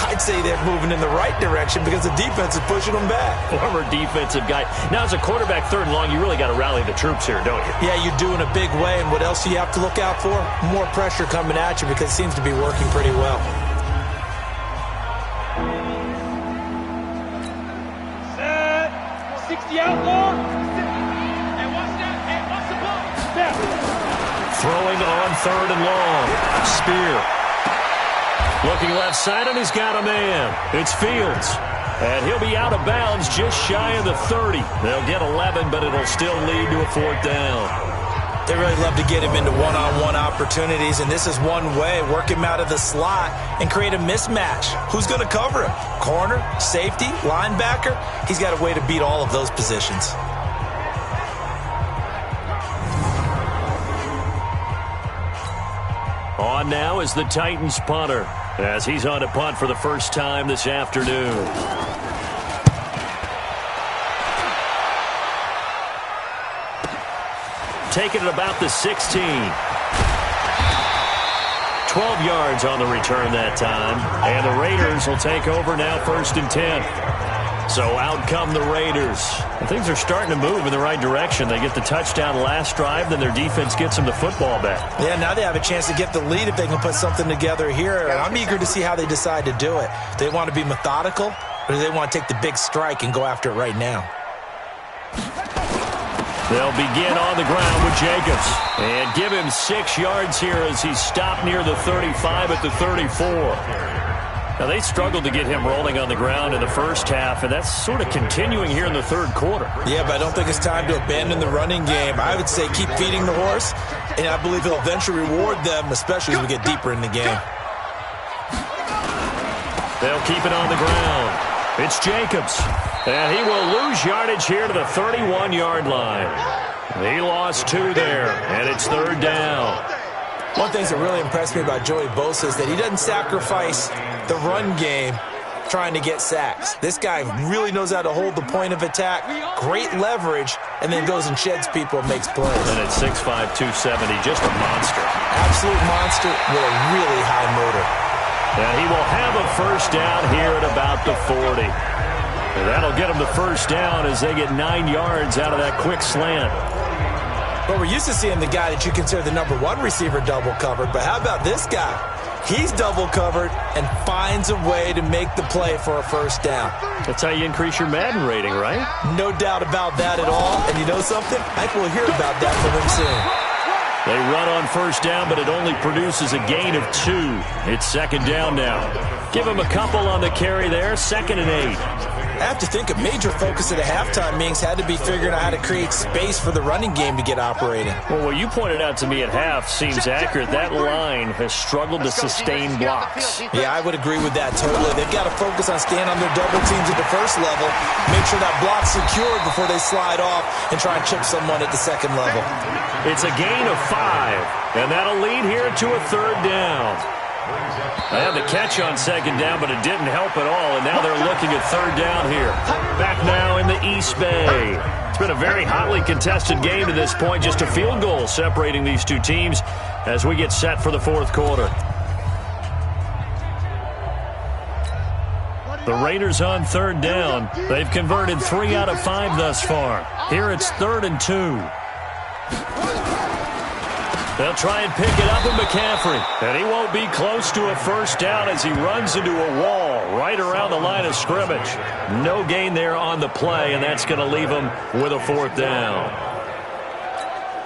I'd say they're moving in the right direction because the defense is pushing them back. Former defensive guy. Now, as a quarterback 3rd and long, you really got to rally the troops here, don't you? Yeah, you do in a big way. And what else do you have to look out for? More pressure coming at you because it seems to be working pretty well. Set. 60 outlaw. Hey, watch that. Hey, watch the ball. Step. Throwing on 3rd and long. Spear. Looking left side, and he's got a man. It's Fields. And he'll be out of bounds just shy of the 30. They'll get 11, but it'll still lead to a 4th down. They really love to get him into one-on-one opportunities, and this is one way. Work him out of the slot and create a mismatch. Who's going to cover him? Corner, safety, linebacker? He's got a way to beat all of those positions. On now is the Titans punter, as he's on to punt for the first time this afternoon. Taking it about the 16. 12 yards on the return that time. And the Raiders will take over now 1st and 10. So out come the Raiders. And things are starting to move in the right direction. They get the touchdown last drive, then their defense gets them the football back. Yeah, now they have a chance to get the lead if they can put something together here. And I'm eager to see how they decide to do it. Do they want to be methodical, or do they want to take the big strike and go after it right now? They'll begin on the ground with Jacobs. And give him 6 yards here as he's stopped near the 35 at the 34. Now, they struggled to get him rolling on the ground in the first half, and that's sort of continuing here in the third quarter. Yeah, but I don't think it's time to abandon the running game. I would say keep feeding the horse, and I believe he'll eventually reward them, especially as we get deeper in the game. They'll keep it on the ground. It's Jacobs. And he will lose yardage here to the 31-yard line. He lost 2 there, and it's 3rd down. One thing that really impressed me about Joey Bosa is that he doesn't sacrifice the run game trying to get sacks. This guy really knows how to hold the point of attack, great leverage, and then goes and sheds people and makes plays. And at 6'5", 270, just a monster. Absolute monster with a really high motor. And he will have a first down here at about the 40. And that'll get them the first down as they get 9 yards out of that quick slant. Well, we're used to seeing the guy that you consider the number 1 receiver double covered, but how about this guy? He's double covered and finds a way to make the play for a first down. That's how you increase your Madden rating, right? No doubt about that at all. And you know something? I think we'll hear about that from him soon. They run on first down, but it only produces a gain of 2. It's 2nd down now. Give him a couple on the carry there, 2nd and 8. I have to think a major focus at a halftime meetings had to be figuring out how to create space for the running game to get operating. Well, what you pointed out to me at half seems accurate. That line has struggled to sustain blocks. Yeah, I would agree with that totally. They've got to focus on staying on their double teams at the first level, make sure that block's secured before they slide off and try and chip someone at the second level. It's a gain of 5, and that'll lead here to a 3rd down. They had the catch on 2nd down, but it didn't help at all, and now they're looking at 3rd down here. Back now in the East Bay. It's been a very hotly contested game to this point, just a field goal separating these two teams as we get set for the 4th quarter. The Raiders on 3rd down. They've converted 3 out of 5 thus far. Here it's 3rd and 2. They'll try and pick it up with McCaffrey. And he won't be close to a first down as he runs into a wall right around the line of scrimmage. No gain there on the play, and that's going to leave him with a 4th down.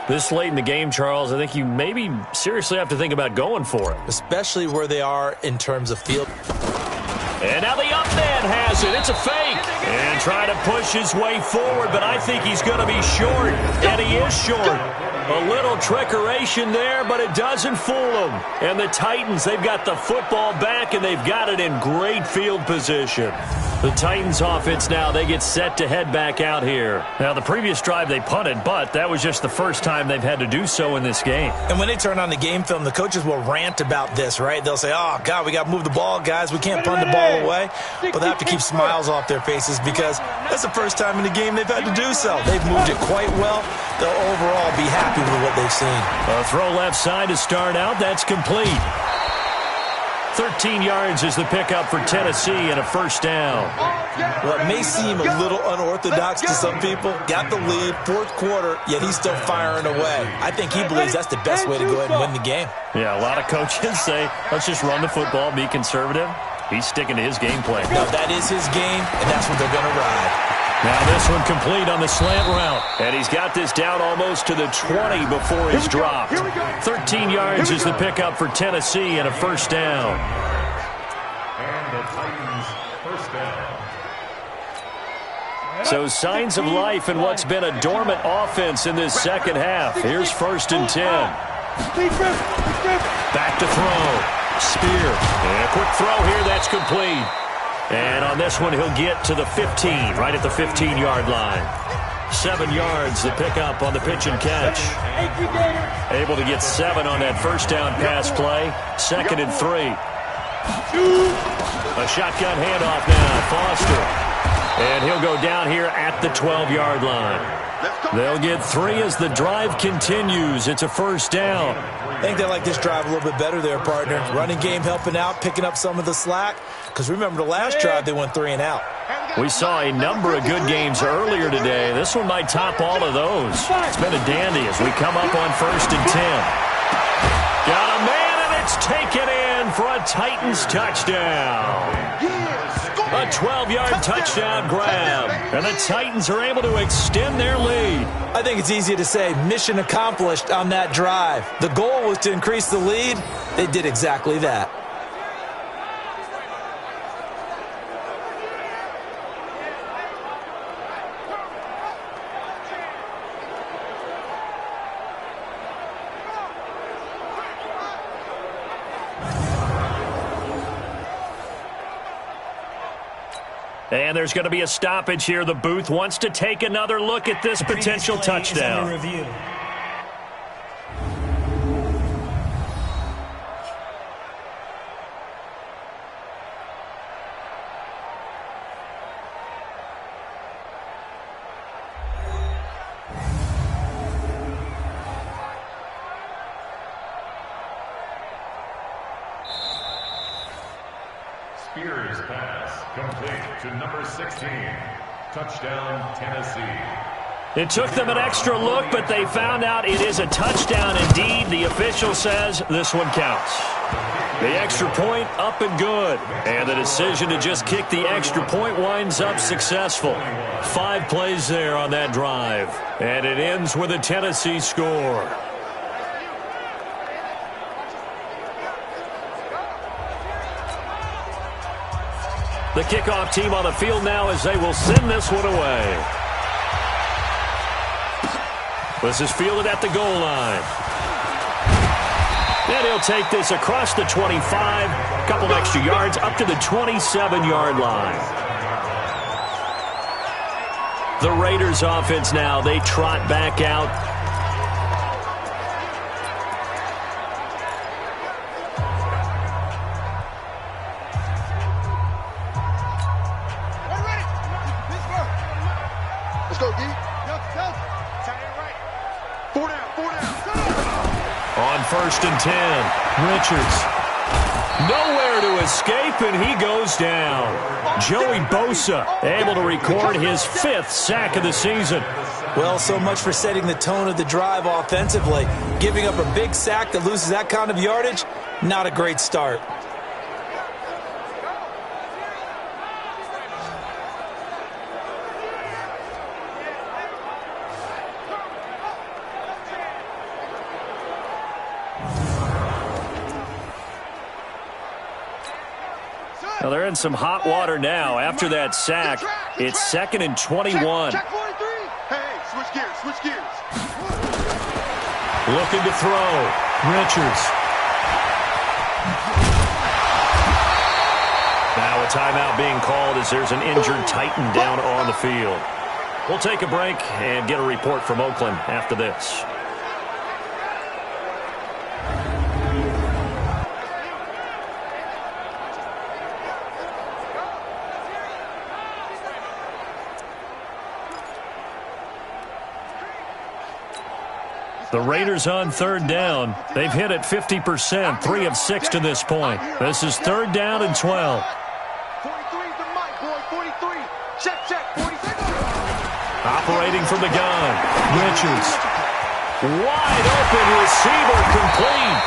This late in the game, Charles, I think you maybe seriously have to think about going for it. Especially where they are in terms of field. And now the up man has it. It's a fake. And trying to push his way forward, but I think he's going to be short. And he is short. A little trickeration there, but it doesn't fool them. And the Titans, they've got the football back, and they've got it in great field position. The Titans offense now, they get set to head back out here. Now, the previous drive they punted, but that was just the first time they've had to do so in this game. And when they turn on the game film, the coaches will rant about this, right? They'll say, oh, God, we got to move the ball, guys. We can't punt the ball away. But they have to keep smiles off their faces because that's the first time in the game they've had to do so. They've moved it quite well. They'll overall be happy with what they've seen. A throw left side to start out. That's complete. 13 yards is the pickup for Tennessee and a first down. Well, it may seem a little unorthodox to some people. Got the lead, 4th quarter, yet he's still firing away. I think he believes that's the best way to go ahead and win the game. Yeah, a lot of coaches say, let's just run the football, be conservative. He's sticking to his game plan. No, that is his game, and that's what they're going to ride. Now this one complete on the slant route. And he's got this down almost to the 20 before he's dropped. 13 yards is the pickup for Tennessee and a first down. And the Titans first down. So signs of life in what's been a dormant offense in this second half. Here's 1st and 10. Back to throw. Spear. And a quick throw here. That's complete. And on this one, he'll get to the 15, right at the 15-yard line. 7 yards, the pickup on the pitch and catch. Able to get 7 on that first down pass play. 2nd and 3. A shotgun handoff now. Foster. And he'll go down here at the 12-yard line. They'll get 3 as the drive continues. It's a 1st down. I think they like this drive a little bit better there, partner. Running game helping out, picking up some of the slack. Because remember the last drive, they went 3 and out. We saw a number of good games earlier today. This one might top all of those. It's been a dandy as we come up on 1st and 10. Got a man, and it's taken in for a Titans touchdown. A 12-yard touchdown grab. And the Titans are able to extend their lead. I think it's easy to say mission accomplished on that drive. The goal was to increase the lead. They did exactly that. And there's going to be a stoppage here. The booth wants to take another look at this potential touchdown. Spears pass complete to number 16. Touchdown, Tennessee. It took them an extra look, but they found out it is a touchdown indeed. The official says this one counts. The extra point up and good. And the decision to just kick the extra point winds up successful. 5 plays there on that drive. And it ends with a Tennessee score. The kickoff team on the field now as they will send this one away. This is fielded at the goal line. And he'll take this across the 25, a couple extra yards up to the 27-yard line. The Raiders offense now, they trot back out. On 1st and 10, Richards. Nowhere to escape, and he goes down. Joey Bosa able to record his 5th sack of the season. Well, so much for setting the tone of the drive offensively. Giving up a big sack that loses that kind of yardage, not a great start. Well, they're in some hot water now after that sack. It's 2nd and 21. Check 43. Hey, switch gears, switch gears. Looking to throw. Richards. Now a timeout being called as there's an injured Titan down on the field. We'll take a break and get a report from Oakland after this. The Raiders on 3rd down. They've hit it 50%, 3 of 6 to this point. This is 3rd down and 12. 43's the mic, boy. 43. Check, check. 46. Operating from the gun. Richards. Wide open receiver complete.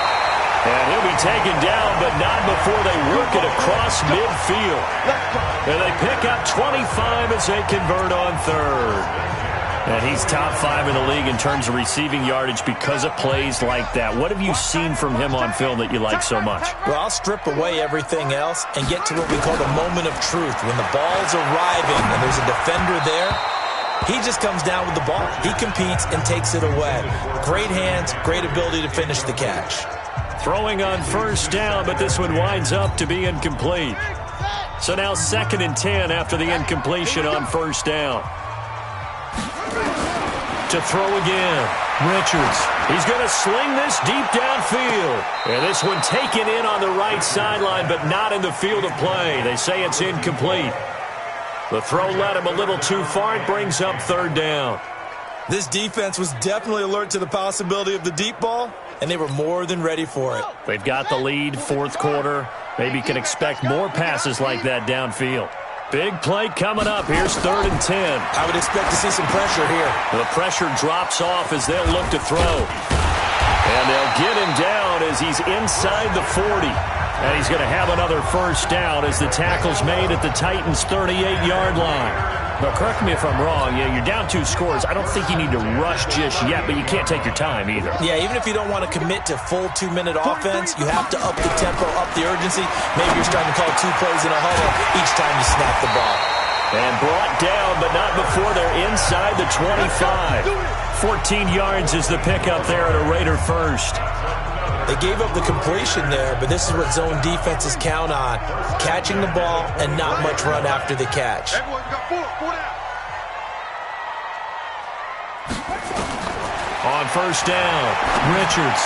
And he'll be taken down, but not before they work it across midfield. And they pick up 25 as they convert on 3rd. And he's top 5 in the league in terms of receiving yardage because of plays like that. What have you seen from him on film that you like so much? Well, I'll strip away everything else and get to what we call the moment of truth. When the ball's arriving and there's a defender there, he just comes down with the ball. He competes and takes it away. Great hands, great ability to finish the catch. Throwing on first down, but this one winds up to be incomplete. So now 2nd and 10 after the incompletion on first down. To throw again, Richards. He's going to sling this deep downfield. And this one taken in on the right sideline, but not in the field of play. They say it's incomplete. The throw led him a little too far. It brings up 3rd down. This defense was definitely alert to the possibility of the deep ball, and they were more than ready for it. They've got the lead, 4th quarter. Maybe can expect more passes like that downfield. Big play coming up. Here's 3rd and 10. I would expect to see some pressure here. The pressure drops off as they'll look to throw. And they'll get him down as he's inside the 40. And he's going to have another first down as the tackle's made at the Titans' 38-yard line. Now, correct me if I'm wrong. Yeah, you're down 2 scores. I don't think you need to rush just yet, but you can't take your time either. Yeah, even if you don't want to commit to full 2-minute offense, you have to up the tempo, up the urgency. Maybe you're starting to call 2 plays in a huddle each time you snap the ball. And brought down, but not before they're inside the 25. 14 yards is the pickup there at a Raider first. They gave up the completion there, but this is what zone defenses count on. Catching the ball and not much run after the catch. On first down, Richards.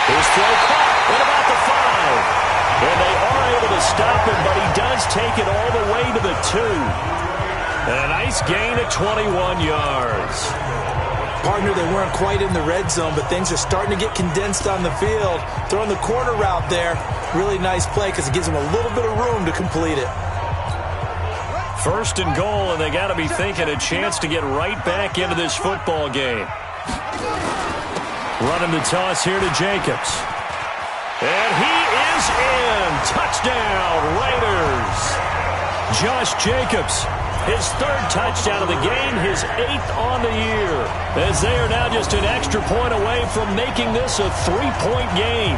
His throw caught at about the 5. And they are able to stop him, but he does take it all the way to the 2. And a nice gain of 21 yards. Partner, they weren't quite in the red zone, but things are starting to get condensed on the field. Throwing the corner route there, really nice play because it gives them a little bit of room to complete it. 1st and goal, and they got to be thinking a chance to get right back into this football game. Running the toss here to Jacobs. And he is in. Touchdown, Raiders. Josh Jacobs. His 3rd touchdown of the game, his 8th on the year. As they are now just an extra point away from making this a 3-point game.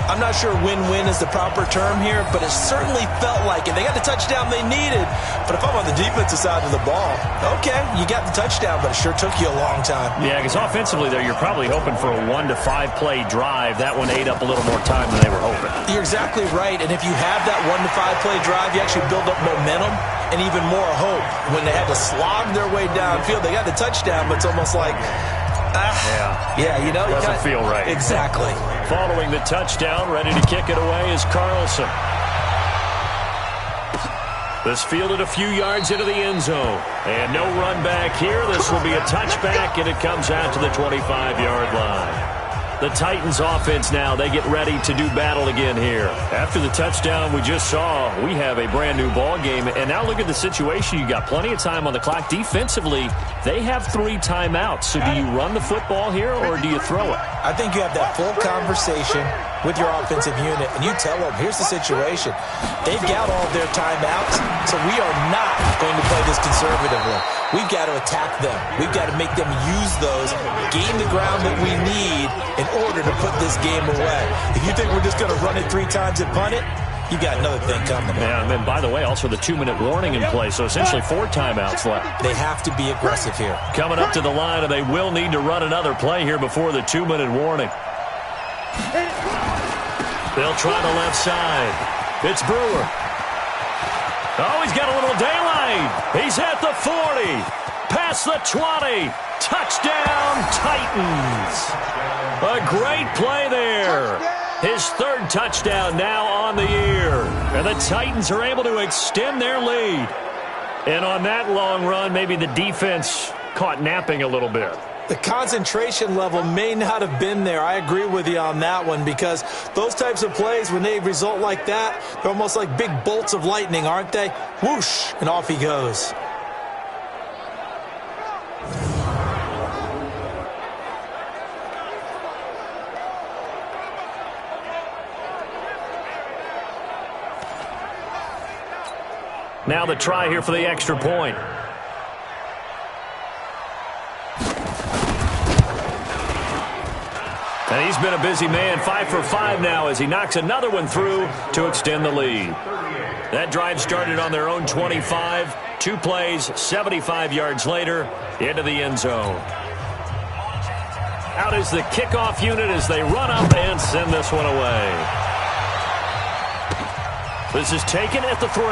I'm not sure win-win is the proper term here, but it certainly felt like it. They got the touchdown they needed, but if I'm on the defensive side of the ball, okay, you got the touchdown, but it sure took you a long time. Yeah, because offensively there, you're probably hoping for a 1 to 5 play drive. That one ate up a little more time than they were hoping. You're exactly right, and if you have that 1 to 5 play drive, you actually build up momentum and even more hope. When they had to slog their way downfield, they got the touchdown, but it's almost like, yeah, you know, doesn't feel right. Exactly. Following the touchdown, ready to kick it away is Carlson. This fielded a few yards into the end zone. And no run back here. This will be a touchback, and it comes out to the 25-yard line. The Titans offense now, they get ready to do battle again here. After the touchdown we just saw, we have a brand new ball game. And now look at the situation. You got plenty of time on the clock. Defensively, they have 3 timeouts. So do you run the football here or do you throw it? I think you have that full conversation with your offensive unit, and you tell them, here's the situation. They've got all their timeouts, so we are not going to play this conservatively. We've got to attack them. We've got to make them use those, gain the ground that we need in order to put this game away. If you think we're just going to run it 3 times and punt it, you got another thing coming. Yeah, and by the way, also the 2-minute warning in play, so essentially 4 timeouts left. They have to be aggressive here. Coming up to the line, and they will need to run another play here before the 2-minute warning. They'll try the left side. It's Brewer. Oh, he's got a little daylight. He's at the 40. Past the 20. Touchdown, Titans. A great play there. His 3rd touchdown now on the year. And the Titans are able to extend their lead. And on that long run, maybe the defense caught napping a little bit. The concentration level may not have been there. I agree with you on that one, because those types of plays, when they result like that, they're almost like big bolts of lightning, aren't they? Whoosh, and off he goes. Now the try here for the extra point. And he's been a busy man, 5 for 5 now as he knocks another one through to extend the lead. That drive started on their own 25. 2 plays, 75 yards later, into the end zone. Out is the kickoff unit as they run up and send this one away. This is taken at the 3.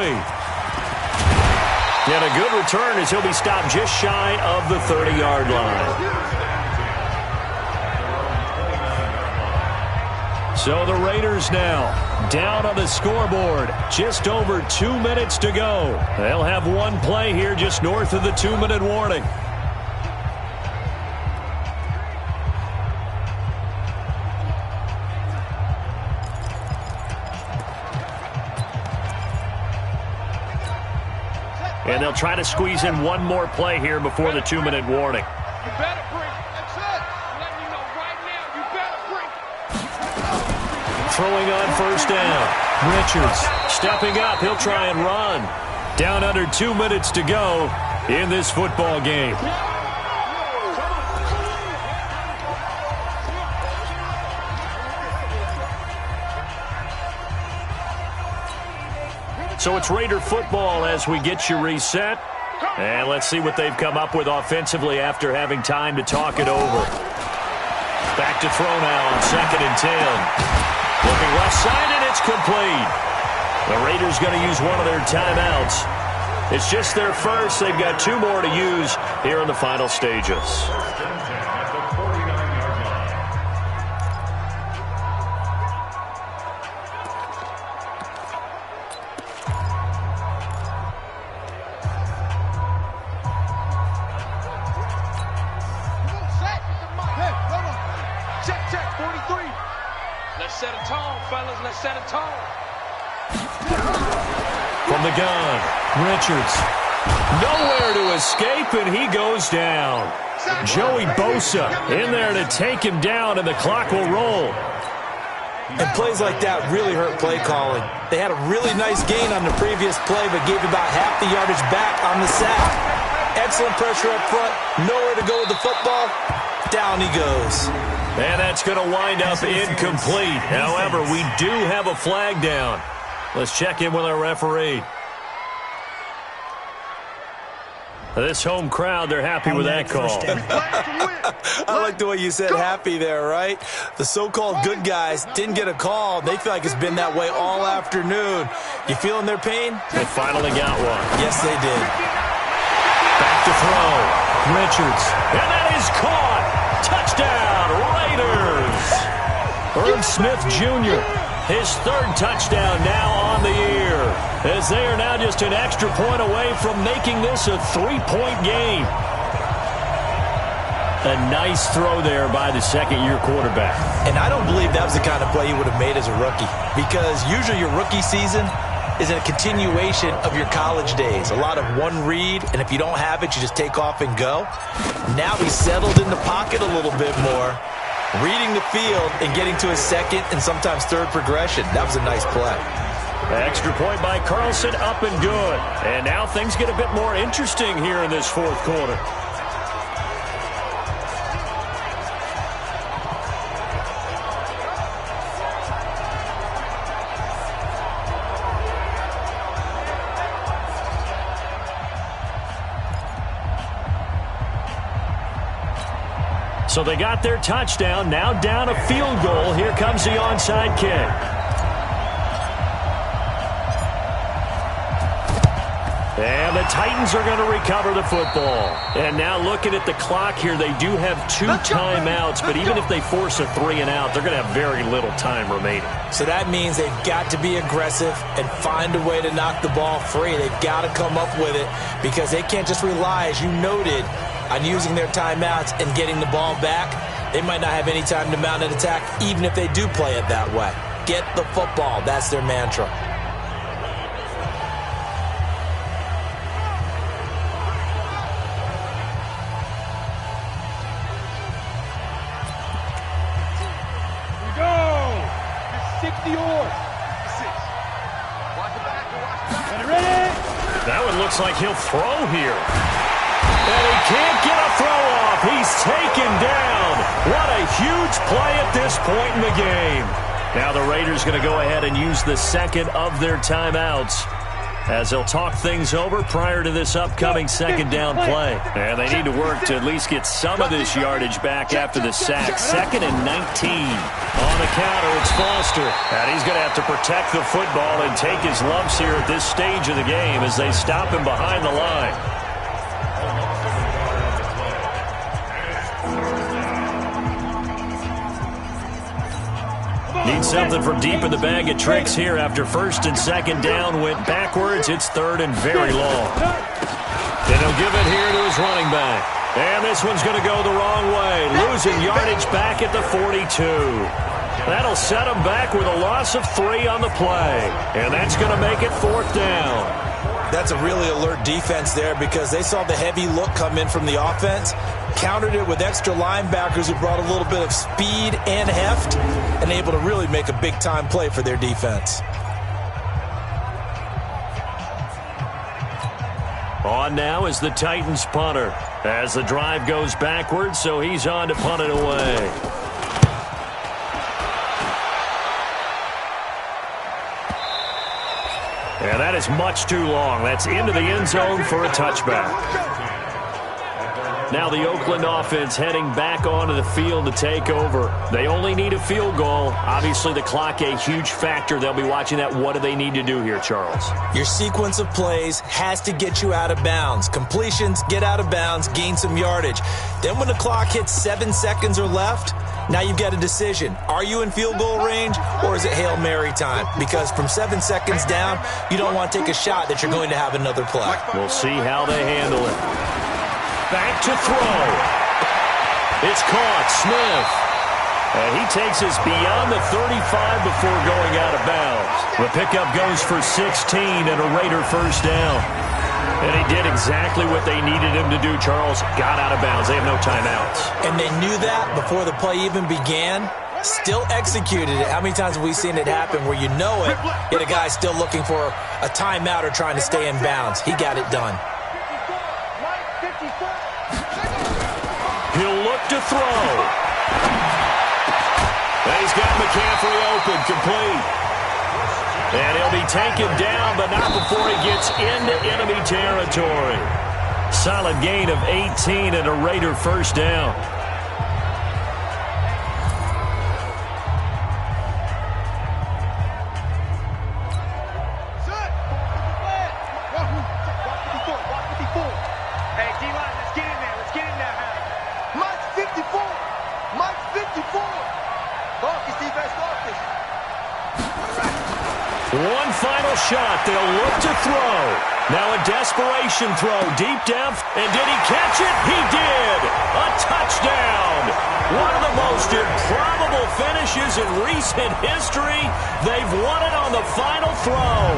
And a good return as he'll be stopped just shy of the 30-yard line. So the Raiders now down on the scoreboard. Just over 2 minutes to go. They'll have one play here just north of the 2-minute warning. And they'll try to squeeze in one more play here before the 2-minute warning. You better bring it. That's it. I'm letting you know right now. You better bring it. Throwing on first down. Richards stepping up. He'll try and run. Down under 2 minutes to go in this football game. So it's Raider football as we get you reset. And let's see what they've come up with offensively after having time to talk it over. Back to throw now on 2nd and 10. Looking left side, and it's complete. The Raiders going to use one of their timeouts. It's just their first. They've got 2 more to use here in the final stages. Let's set a tone, fellas. Let's set a tone. From the gun, Richards. Nowhere to escape, and he goes down. Joey Bosa in there to take him down, and the clock will roll. And plays like that really hurt play calling. They had a really nice gain on the previous play, but gave about half the yardage back on the sack. Excellent pressure up front. Nowhere to go with the football. Down he goes. And that's going to wind up incomplete. However, we do have a flag down. Let's check in with our referee. This home crowd, they're happy with that call. I like the way you said happy there, right? The so-called good guys didn't get a call. They feel like it's been that way all afternoon. You feeling their pain? They finally got one. Yes, they did. Back to throw. Richards. And that is caught. Touchdown, Raiders. Herb Smith Jr., his 3rd touchdown now on the year, as they are now just an extra point away from making this a 3-point game. A nice throw there by the 2nd-year quarterback. And I don't believe that was the kind of play he would have made as a rookie, because usually your rookie season is a continuation of your college days. A lot of one read, and if you don't have it, you just take off and go. Now he's settled in the pocket a little bit more, reading the field and getting to his 2nd and sometimes 3rd progression. That was a nice play. Extra point by Carlson, up and good. And now things get a bit more interesting here in this 4th quarter. So they got their touchdown, now down a field goal. Here comes the onside kick. And the Titans are going to recover the football. And now looking at the clock here, they do have 2 timeouts, but even if they force a 3-and-out, they're going to have very little time remaining. So that means they've got to be aggressive and find a way to knock the ball free. They've got to come up with it because they can't just rely, as you noted, on using their timeouts and getting the ball back. They might not have any time to mount an attack, even if they do play it that way. Get the football. That's their mantra. Here we go. It's 60 or 6. Watch the back. Ready? That one looks like he'll throw here. And he can't get a throw off. He's taken down. What a huge play at this point in the game. Now the Raiders going to go ahead and use the second of their timeouts as they'll talk things over prior to this upcoming second down play. And they need to work to at least get some of this yardage back after the sack. 2nd and 19. On the counter, it's Foster. And he's going to have to protect the football and take his lumps here at this stage of the game as they stop him behind the line. Need something from deep in the bag of tricks here after 1st and 2nd down went backwards. It's 3rd and very long. Then he'll give it here to his running back. And this one's going to go the wrong way. Losing yardage back at the 42. That'll set him back with a loss of 3 on the play. And that's going to make it 4th down. That's a really alert defense there because they saw the heavy look come in from the offense, countered it with extra linebackers who brought a little bit of speed and heft, and able to really make a big-time play for their defense. On now is the Titans punter as the drive goes backwards, so he's on to punt it away. And that is much too long. That's into the end zone for a touchback. Now the Oakland offense heading back onto the field to take over. They only need a field goal. Obviously, the clock a huge factor. They'll be watching that. What do they need to do here, Charles? Your sequence of plays has to get you out of bounds. Completions, get out of bounds, gain some yardage. Then when the clock hits 7 seconds or left, now you've got a decision. Are you in field goal range or is it Hail Mary time? Because from 7 seconds down, you don't want to take a shot that you're going to have another play. We'll see how they handle it. Back to throw. It's caught. Smith. And he takes us beyond the 35 before going out of bounds. The pickup goes for 16 and a Raider 1st down. And he did exactly what they needed him to do, Charles. Got out of bounds. They have no timeouts. And they knew that before the play even began. Still executed it. How many times have we seen it happen where you know it, yet a guy's still looking for a timeout or trying to stay in bounds? He got it done. He'll look to throw. And he's got McCaffrey open, complete. And he'll be taken down, but not before he gets into enemy territory. Solid gain of 18 and a Raider 1st down. One final shot. They'll look to throw. Now a desperation throw. Deep depth. And did he catch it? He did. A touchdown. One of the most improbable finishes in recent history. They've won it on the final throw.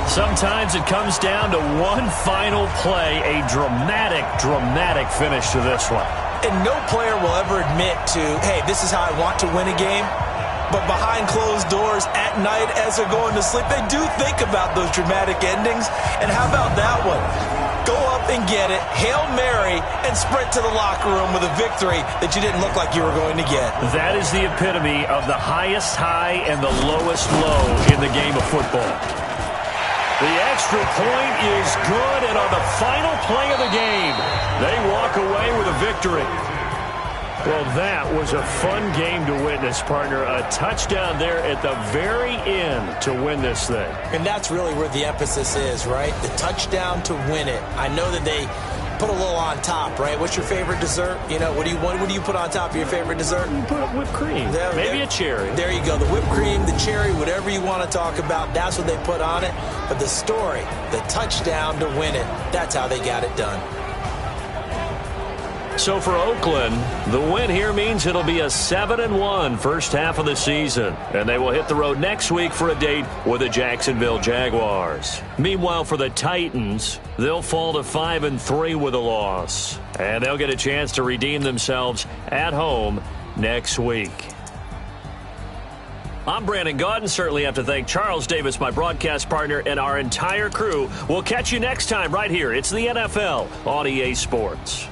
Sometimes it comes down to one final play. A dramatic, dramatic finish to this one. And no player will ever admit to, hey, this is how I want to win a game. But behind closed doors at night as they're going to sleep, they do think about those dramatic endings. And how about that one? Go up and get it, Hail Mary, and sprint to the locker room with a victory that you didn't look like you were going to get. That is the epitome of the highest high and the lowest low in the game of football. The extra point is good, and on the final play of the game, they walk away with a victory. Well, that was a fun game to witness, partner. A touchdown there at the very end to win this thing. And that's really where the emphasis is, right? The touchdown to win it. I know that they put a little on top, right? What's your favorite dessert? You know, what do you put on top of your favorite dessert? You put whipped cream. Maybe a cherry. There you go. The whipped cream, the cherry, whatever you want to talk about, that's what they put on it. But the story, the touchdown to win it, that's how they got it done. So for Oakland, the win here means it'll be a 7-1 first half of the season. And they will hit the road next week for a date with the Jacksonville Jaguars. Meanwhile, for the Titans, they'll fall to 5-3 with a loss. And they'll get a chance to redeem themselves at home next week. I'm Brandon Gaudin. Certainly have to thank Charles Davis, my broadcast partner, and our entire crew. We'll catch you next time right here. It's the NFL on EA Sports.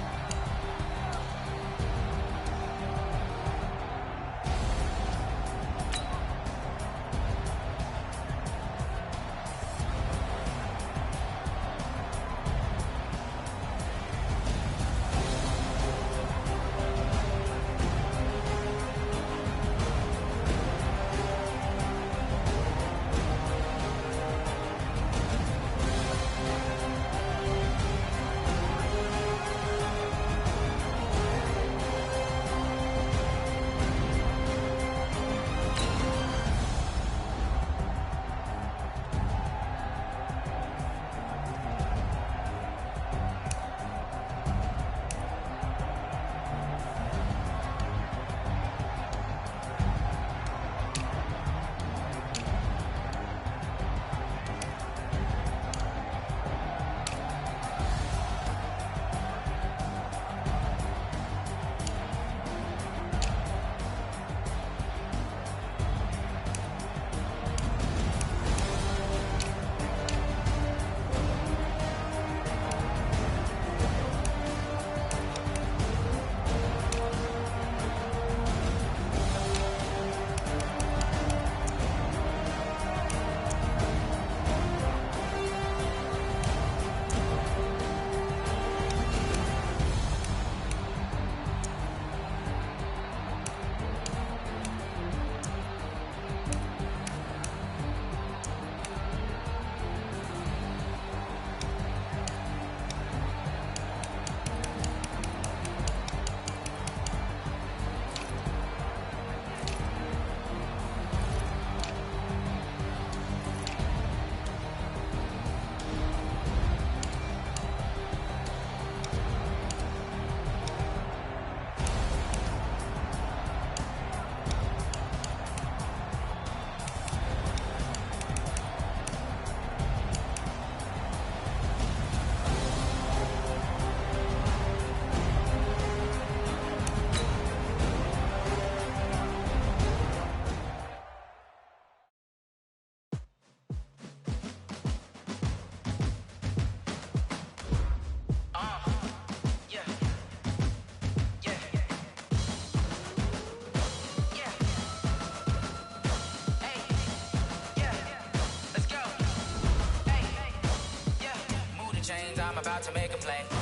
I'm about to make a play.